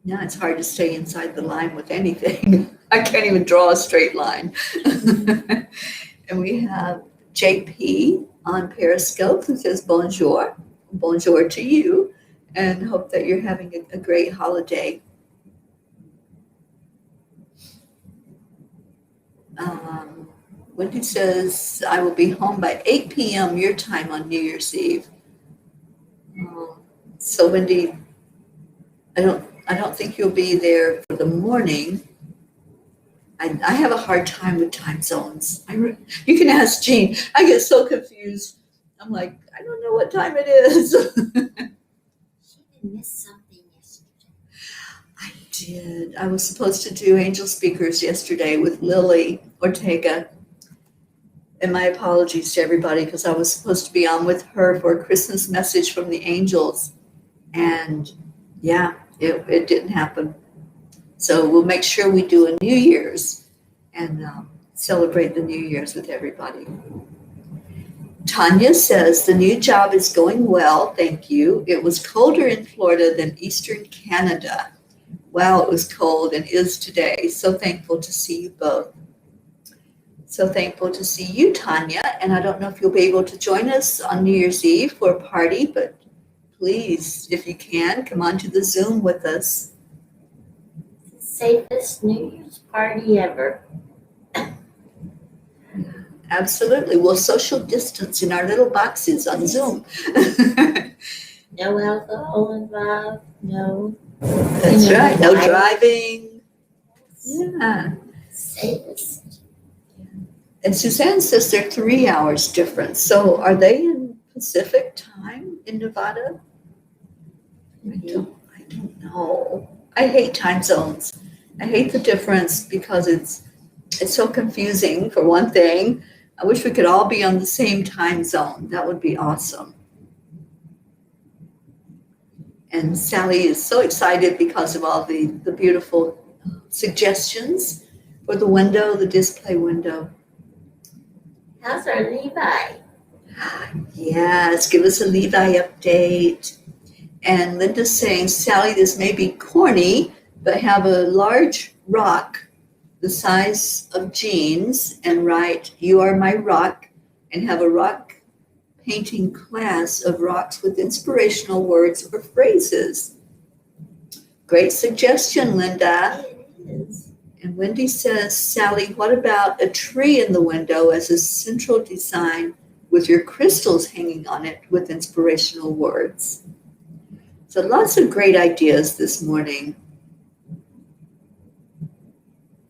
Now it's hard to stay inside the line with anything. I can't even draw a straight line. And we have JP on Periscope who says bonjour. Bonjour to you, and hope that you're having a great holiday. Wendy says, I will be home by 8 p.m. your time on New Year's Eve. So Wendy, I don't think you'll be there for the morning. I have a hard time with time zones. You can ask Jean. I get so confused. I'm like, I don't know what time it is. She missed something yesterday. I did. I was supposed to do Angel Speakers yesterday with Lily Ortega. And my apologies to everybody because I was supposed to be on with her for a Christmas message from the angels. And yeah, it didn't happen. So we'll make sure we do a New Year's and celebrate the New Year's with everybody. Tanya says, the new job is going well, thank you. It was colder in Florida than Eastern Canada. Wow, it was cold and is today. So thankful to see you both. So thankful to see you, Tanya. And I don't know if you'll be able to join us on New Year's Eve for a party, but please, if you can, come on to the Zoom with us. Safest New Year's party ever. Absolutely. We'll social distance in our little boxes on Zoom. No alcohol involved, no. That's right. No driving. Yeah. Safest. And Suzanne says they're 3 hours different. So are they in Pacific time in Nevada? I don't know. I hate time zones. I hate the difference because it's so confusing for one thing. I wish we could all be on the same time zone. That would be awesome. And Sally is so excited because of all the beautiful suggestions for the window, the display window. How's our Levi? Yes, give us a Levi update. And Linda's saying, Sally, this may be corny, but have a large rock the size of jeans and write, you are my rock, and have a rock painting class of rocks with inspirational words or phrases. Great suggestion, Linda. It is. And Wendy says, Sally, what about a tree in the window as a central design with your crystals hanging on it with inspirational words? So lots of great ideas this morning.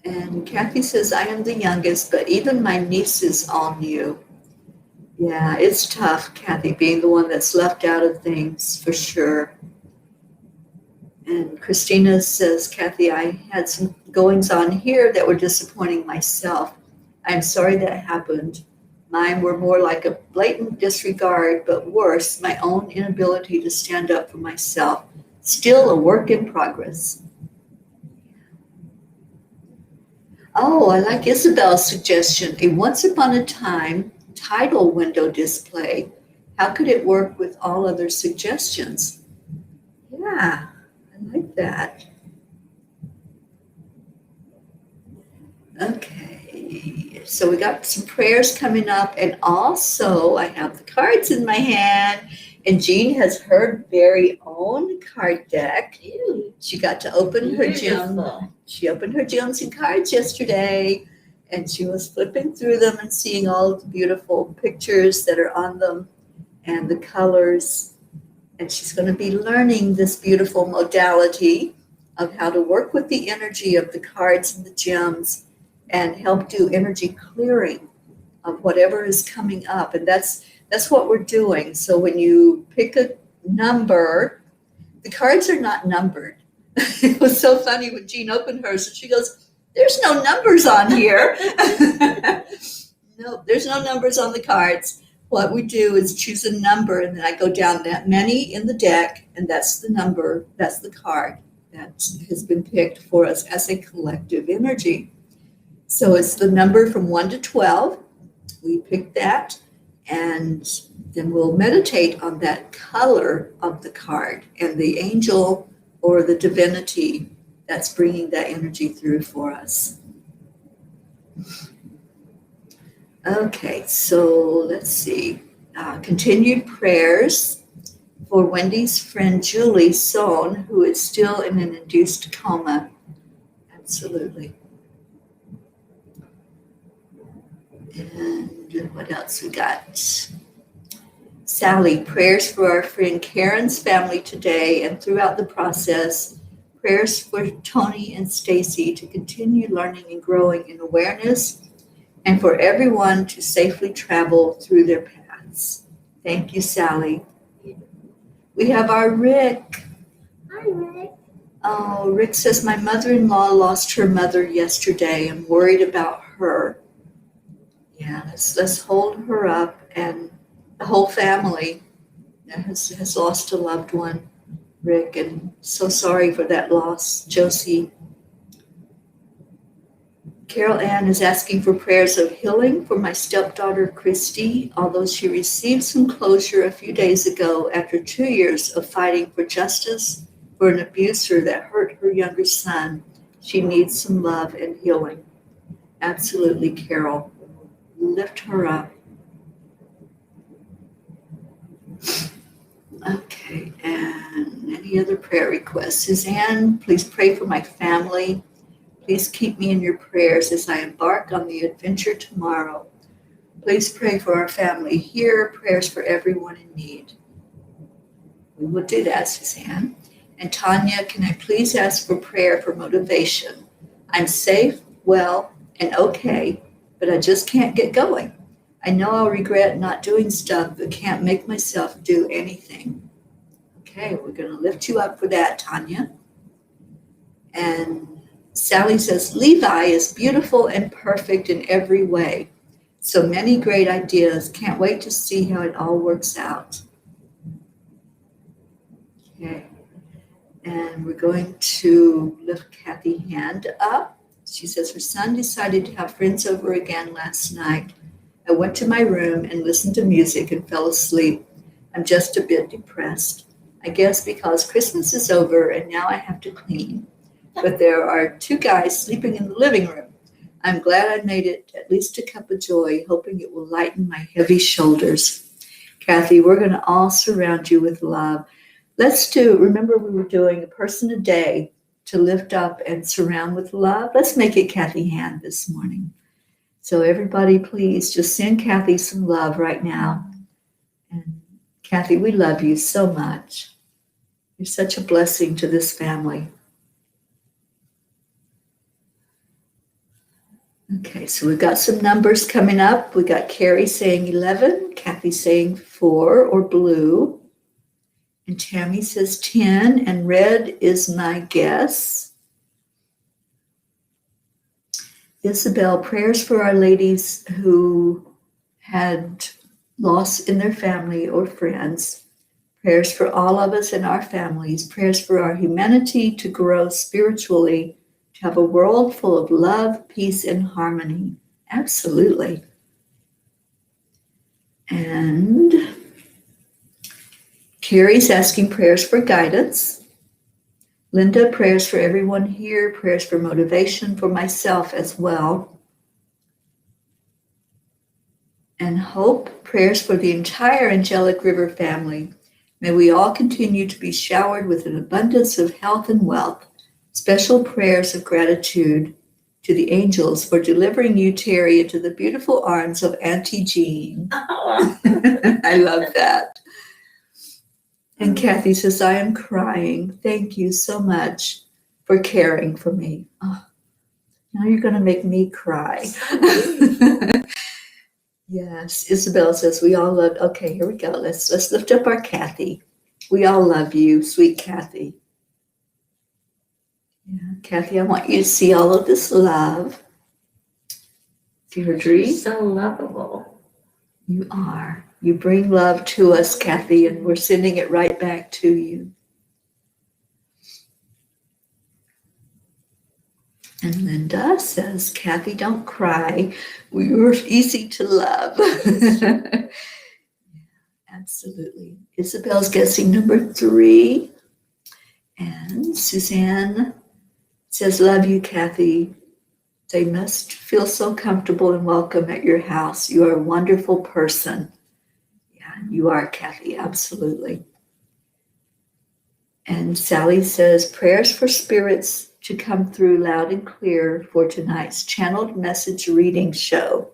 And Kathy says, I am the youngest, but even my nieces all knew. Yeah, it's tough, Kathy, being the one that's left out of things, for sure. And Christina says, Kathy, I had some goings on here that were disappointing myself. I'm sorry that happened. Mine were more like a blatant disregard, but worse, my own inability to stand up for myself. Still a work in progress. Oh, I like Isabel's suggestion. A once upon a time title window display. How could it work with all other suggestions? Yeah, I like that. Okay, so we got some prayers coming up, and also I have the cards in my hand, and Jean has her very own card deck. Ew, She got to open her June. beautiful. She opened her Jones and cards yesterday, and she was flipping through them and seeing all the beautiful pictures that are on them and the colors. And she's going to be learning this beautiful modality of how to work with the energy of the cards and the gems and help do energy clearing of whatever is coming up. And that's what we're doing. So when you pick a number, the cards are not numbered. It was so funny when Jean opened hers and she goes, "There's no numbers on here." No, there's no numbers on the cards. What we do is choose a number, and then I go down that many in the deck, and that's the number, that's the card that has been picked for us as a collective energy. So it's the number from 1 to 12. We pick that, and then we'll meditate on that color of the card and the angel or the divinity that's bringing that energy through for us. Okay, so let's see. Continued prayers for Wendy's friend Julie Sohn, who is still in an induced coma. Absolutely. And what else we got? Sally, prayers for our friend Karen's family today and throughout the process. Prayers for Tony and Stacy to continue learning and growing in awareness, and for everyone to safely travel through their paths. Thank you, Sally. We have our Rick. Hi, Rick. Oh, Rick says, my mother-in-law lost her mother yesterday. I'm worried about her. Yeah, let's hold her up, and the whole family has lost a loved one, Rick, and so sorry for that loss, Josie. Carol Ann is asking for prayers of healing for my stepdaughter, Christy, although she received some closure a few days ago after 2 years of fighting for justice for an abuser that hurt her younger son. She needs some love and healing. Absolutely, Carol. Lift her up. Okay, and any other prayer requests? Suzanne, please pray for my family. Please keep me in your prayers as I embark on the adventure tomorrow. Please pray for our family here. Prayers for everyone in need. We will do that, Suzanne. And Tanya, can I please ask for prayer for motivation? I'm safe, well, and okay, but I just can't get going. I know I'll regret not doing stuff, but can't make myself do anything. Okay, we're going to lift you up for that, Tanya. And Sally says, Levi is beautiful and perfect in every way. So many great ideas. Can't wait to see how it all works out. Okay. And we're going to lift Kathy hand up. She says her son decided to have friends over again last night. I went to my room and listened to music and fell asleep. I'm just a bit depressed. I guess because Christmas is over and now I have to clean. But there are 2 guys sleeping in the living room. I'm glad I made it at least a cup of joy, hoping it will lighten my heavy shoulders. Kathy, we're going to all surround you with love. Remember we were doing a person a day to lift up and surround with love. Let's make it Kathy Hand this morning. So everybody, please just send Kathy some love right now. And Kathy, we love you so much. You're such a blessing to this family. Okay, so we've got some numbers coming up. We got Carrie saying 11, Kathy saying 4 or blue, and Tammy says 10, and red is my guess. Isabel, prayers for our ladies who had loss in their family or friends. Prayers for all of us and our families. Prayers for our humanity to grow spiritually, have a world full of love, peace, and harmony. Absolutely. And Carrie's asking prayers for guidance. Linda, prayers for everyone here, prayers for motivation for myself as well. And Hope, prayers for the entire Angelic River family. May we all continue to be showered with an abundance of health and wealth. Special prayers of gratitude to the angels for delivering you, Teri, into the beautiful arms of Auntie Jean. Oh. I love that. And Kathy says, I am crying. Thank you so much for caring for me. Oh, now you're going to make me cry. Yes, Isabel says, we all love, okay, here we go. Let's lift up our Kathy. We all love you, sweet Kathy. Yeah, Kathy, I want you to see all of this love. Deirdre, She's so lovable. you are. You bring love to us, Kathy, and we're sending it right back to you. And Linda says, Kathy, don't cry. We were easy to love. Yeah, absolutely. Isabel's guessing number 3. And Suzanne says, love you, Kathy. They must feel so comfortable and welcome at your house. You are a wonderful person. Yeah, you are, Kathy, absolutely. And Sally says, prayers for spirits to come through loud and clear for tonight's channeled message reading show.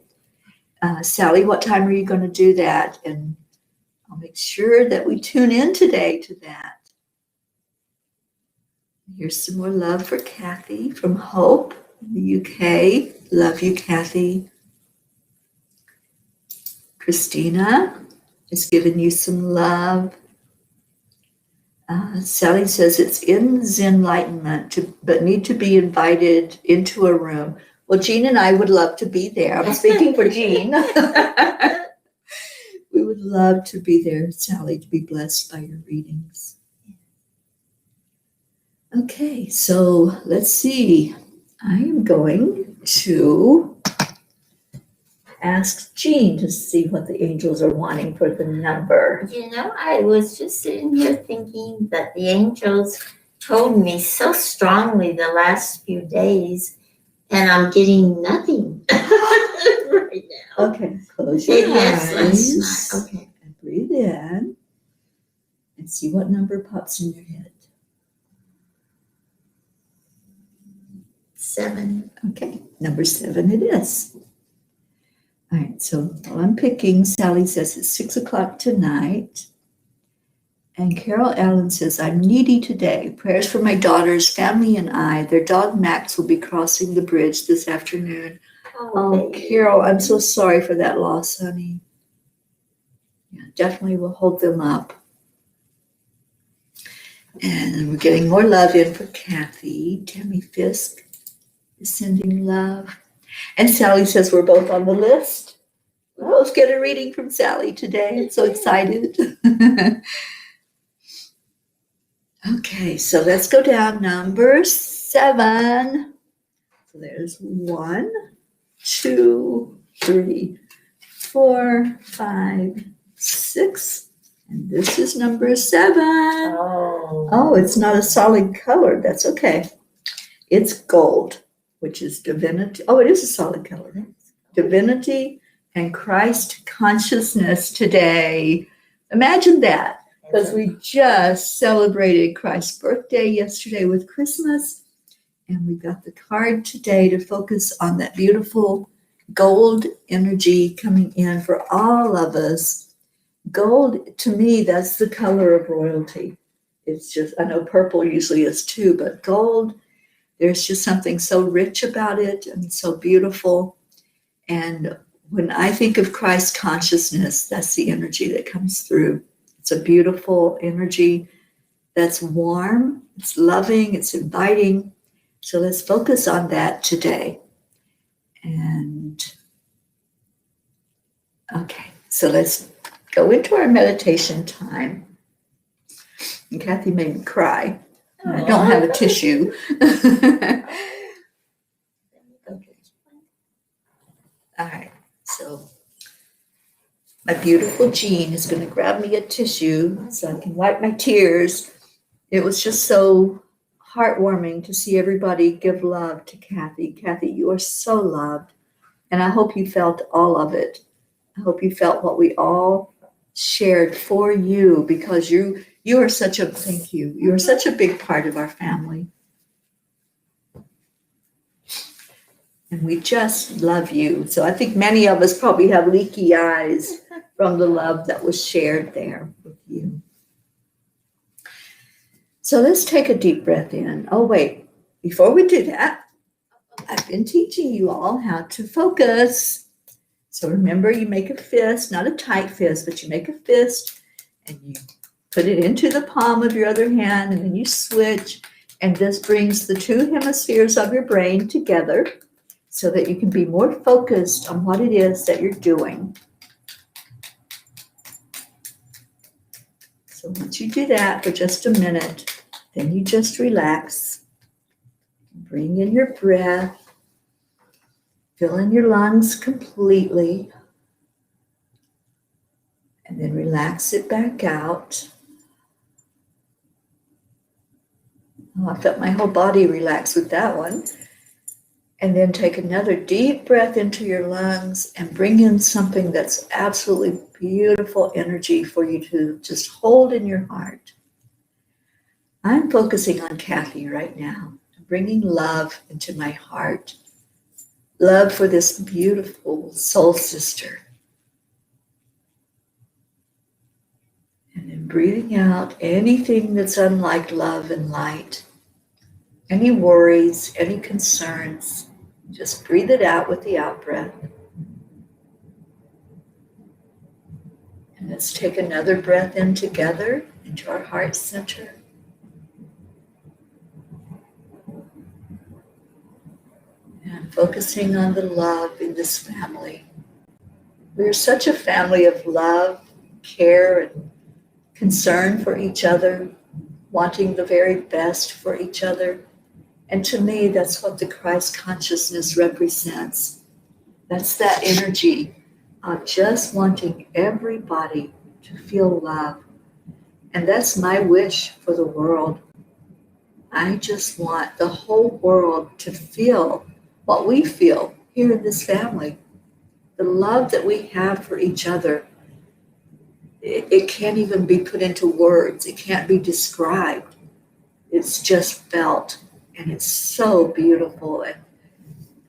Sally, what time are you going to do that? And I'll make sure that we tune in today to that. Here's some more love for Kathy from Hope in the UK. Love you, Kathy. Christina is giving you some love. Sally says it's in Zenlightenment, but need to be invited into a room. Well, Jean and I would love to be there. I'm speaking for Jean. We would love to be there, Sally, to be blessed by your readings. Okay, so let's see. I am going to ask Jean to see what the angels are wanting for the number. You know, I was just sitting here thinking that the angels told me so strongly the last few days, and I'm getting nothing right now. Okay, close your Yes, eyes. okay. And breathe in and see what number pops in your head. 7. Okay, number 7 it is. All right, so while I'm picking, Sally says it's 6 o'clock tonight. And Carol Allen says, I'm needy today. Prayers for my daughters, family, and I. Their dog Max will be crossing the bridge this afternoon. Oh, Carol, I'm so sorry for that loss, honey. Yeah, definitely will hold them up. And we're getting more love in for Kathy. Tammy Fisk is sending love. And Sally says we're both on the list. We'll both get a reading from Sally today. I'm so excited. Okay, so let's go down number 7. So there's 1, 2, 3, 4, 5, 6. And this is number 7. Oh, it's not a solid color. That's okay. It's gold, which is divinity. Oh, it is a solid color. Divinity and Christ consciousness today. Imagine that, because we just celebrated Christ's birthday yesterday with Christmas, and we've got the card today to focus on that beautiful gold energy coming in for all of us. Gold, to me, that's the color of royalty. It's just, I know purple usually is too, but gold, there's just something so rich about it and so beautiful. And when I think of Christ consciousness, that's the energy that comes through. It's a beautiful energy that's warm, it's loving, it's inviting. So let's focus on that today. And okay, so let's go into our meditation time. And Kathy made me cry. I don't have a tissue. Okay. All right. So my beautiful Jean is going to grab me a tissue so I can wipe my tears. It was just so heartwarming to see everybody give love to Kathy. Kathy, you are so loved. And I hope you felt all of it. I hope you felt what we all shared for you, because you are such a thank you. You are such a big part of our family. And we just love you. So I think many of us probably have leaky eyes from the love that was shared there with you. So let's take a deep breath in. Oh, wait, before we do that, I've been teaching you all how to focus. So remember, you make a fist, not a tight fist, but you make a fist and you put it into the palm of your other hand, and then you switch. And this brings the two hemispheres of your brain together so that you can be more focused on what it is that you're doing. So once you do that for just a minute, then you just relax. Bring in your breath. Fill in your lungs completely. And then relax it back out. Oh, I felt my whole body relax with that one. And then take another deep breath into your lungs and bring in something that's absolutely beautiful energy for you to just hold in your heart. I'm focusing on Kathy right now, bringing love into my heart. Love for this beautiful soul sister. And then breathing out anything that's unlike love and light. Any worries, any concerns. Just breathe it out with the out breath. And let's take another breath in together into our heart center. And focusing on the love in this family. We're such a family of love, care, and concern for each other, wanting the very best for each other. And to me, that's what the Christ consciousness represents. That's that energy of just wanting everybody to feel love. And that's my wish for the world. I just want the whole world to feel what we feel here in this family. The love that we have for each other, it can't even be put into words. It can't be described. It's just felt. And it's so beautiful and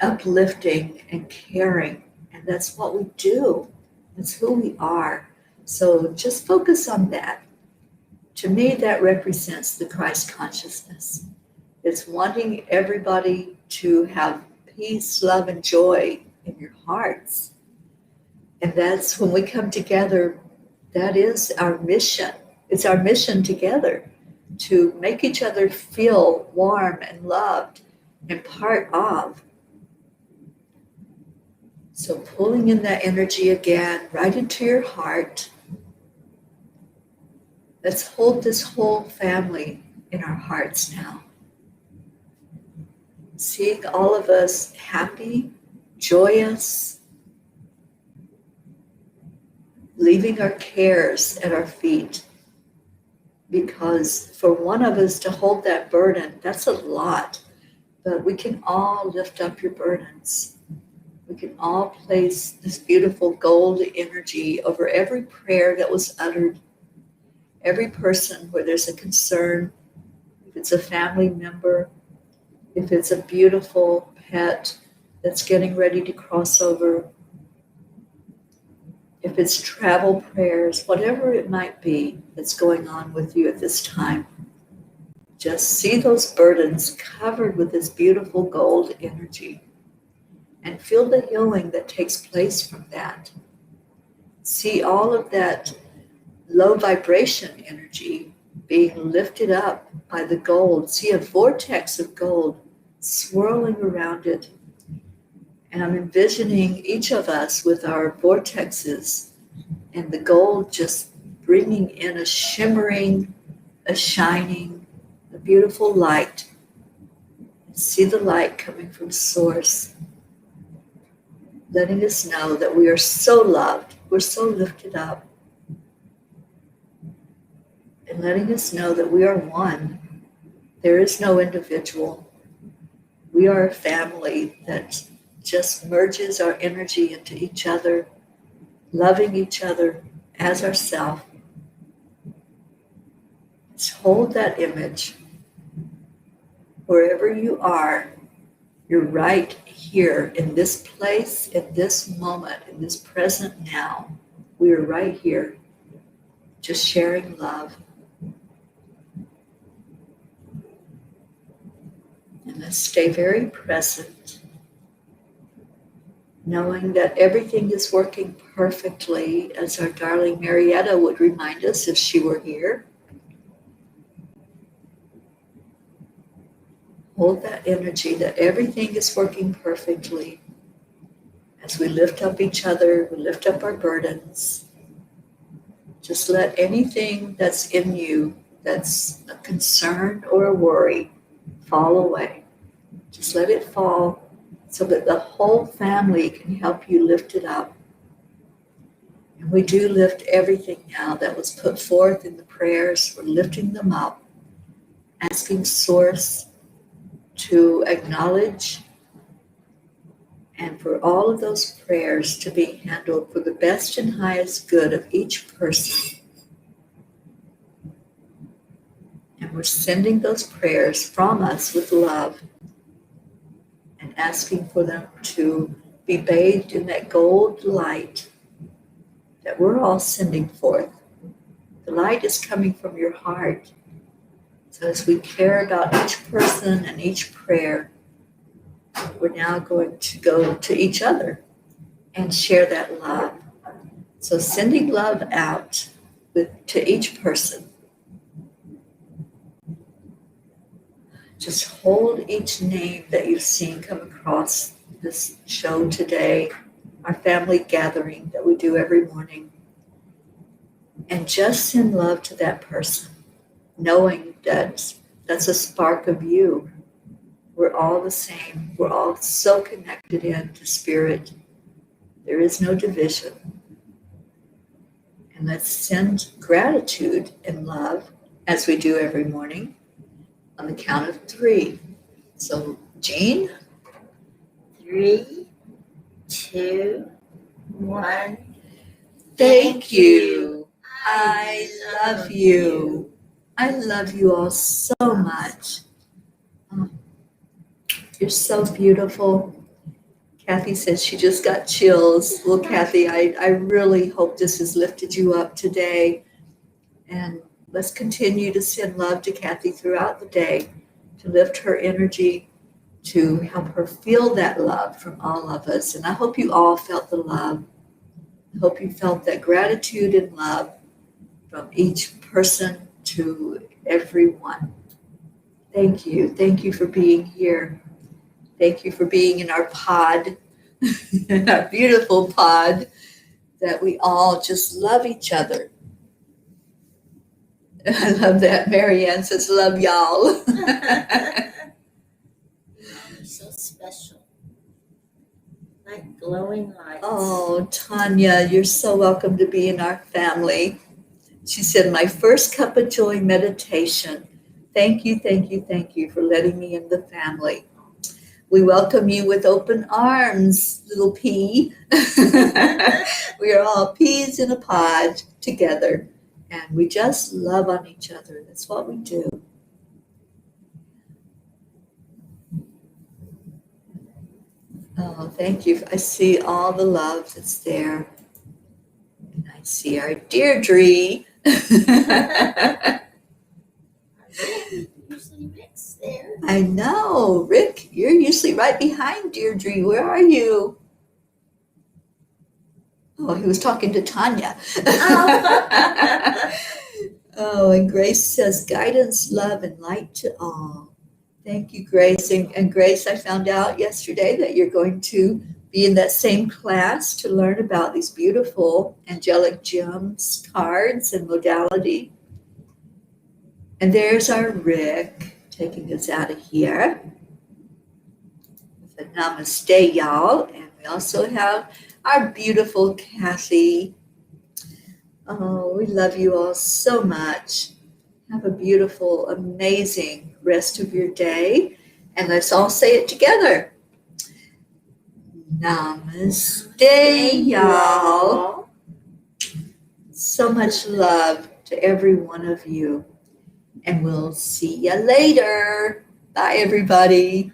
uplifting and caring. And that's what we do. It's who we are. So just focus on that. To me, that represents the Christ consciousness. It's wanting everybody to have peace, love, and joy in your hearts. And that's when we come together, that is our mission. It's our mission together to make each other feel warm and loved and part of. So pulling in that energy again, right into your heart. Let's hold this whole family in our hearts now. Seeing all of us happy, joyous, leaving our cares at our feet. Because for one of us to hold that burden, that's a lot. But we can all lift up your burdens. We can all place this beautiful gold energy over every prayer that was uttered. Every person where there's a concern, if it's a family member, if it's a beautiful pet that's getting ready to cross over, if it's travel prayers, whatever it might be that's going on with you at this time, just see those burdens covered with this beautiful gold energy and feel the healing that takes place from that. See all of that low vibration energy being lifted up by the gold. See a vortex of gold swirling around it. And I'm envisioning each of us with our vortexes and the gold just bringing in a shimmering, a shining, a beautiful light. And see the light coming from source. letting us know that we are so loved, we're so lifted up, and letting us know that we are one. There is no individual. We are a family that just merges our energy into each other, loving each other as ourselves. Just hold that image. Wherever you are, you're right here in this place, in this moment, in this present now. We are right here, just sharing love. And let's stay very present, knowing that everything is working perfectly, as our darling Marietta would remind us if she were here. Hold that energy that everything is working perfectly. As we lift up each other, we lift up our burdens. Just let anything that's in you that's a concern or a worry fall away. Just let it fall so that the whole family can help you lift it up. And we do lift everything now that was put forth in the prayers. We're lifting them up, asking Source to acknowledge and for all of those prayers to be handled for the best and highest good of each person. And we're sending those prayers from us with love and asking for them to be bathed in that gold light that we're all sending forth. The light is coming from your heart. So as we care about each person and each prayer, we're now going to go to each other and share that love. So sending love out to each person. Just hold each name that you've seen come across this show today, our family gathering that we do every morning, and just send love to that person, knowing that that's a spark of you. We're all the same. We're all so connected into spirit. There is no division. And let's send gratitude and love, as we do every morning, on the count of 3. So, Jean? 3, 2, 1. Thank you. I love you. I love you all so much. Oh, you're so beautiful. Kathy says she just got chills. Well, Kathy, I really hope this has lifted you up today. And let's continue to send love to Kathy throughout the day, to lift her energy, to help her feel that love from all of us. And I hope you all felt the love. I hope you felt that gratitude and love from each person to everyone. Thank you. Thank you for being here. Thank you for being in our pod, our beautiful pod, that we all just love each other. I love that. Marianne says, love y'all. You're so special. Like glowing lights. Oh, Tanya, you're so welcome to be in our family. She said, my first cup of joy meditation. Thank you, thank you, thank you for letting me in the family. We welcome you with open arms, little pea. We are all peas in a pod together, and we just love on each other. That's what we do. Oh, thank you. I see all the love that's there. And I see our Deirdre. Usually Rick's there. I know. Rick, you're usually right behind Deirdre. Where are you? Oh, he was talking to Tanya. Oh, and Grace says, guidance, love, and light to all. Thank you, Grace. And Grace, I found out yesterday that you're going to be in that same class to learn about these beautiful angelic gems, cards, and modality. And there's our Rick taking us out of here. With a namaste, y'all, and We also have our beautiful Kathy. Oh, we love you all so much. Have a beautiful, amazing rest of your day. And let's all say it together. Namaste, y'all. So much love to every one of you. And we'll see you later. Bye, everybody.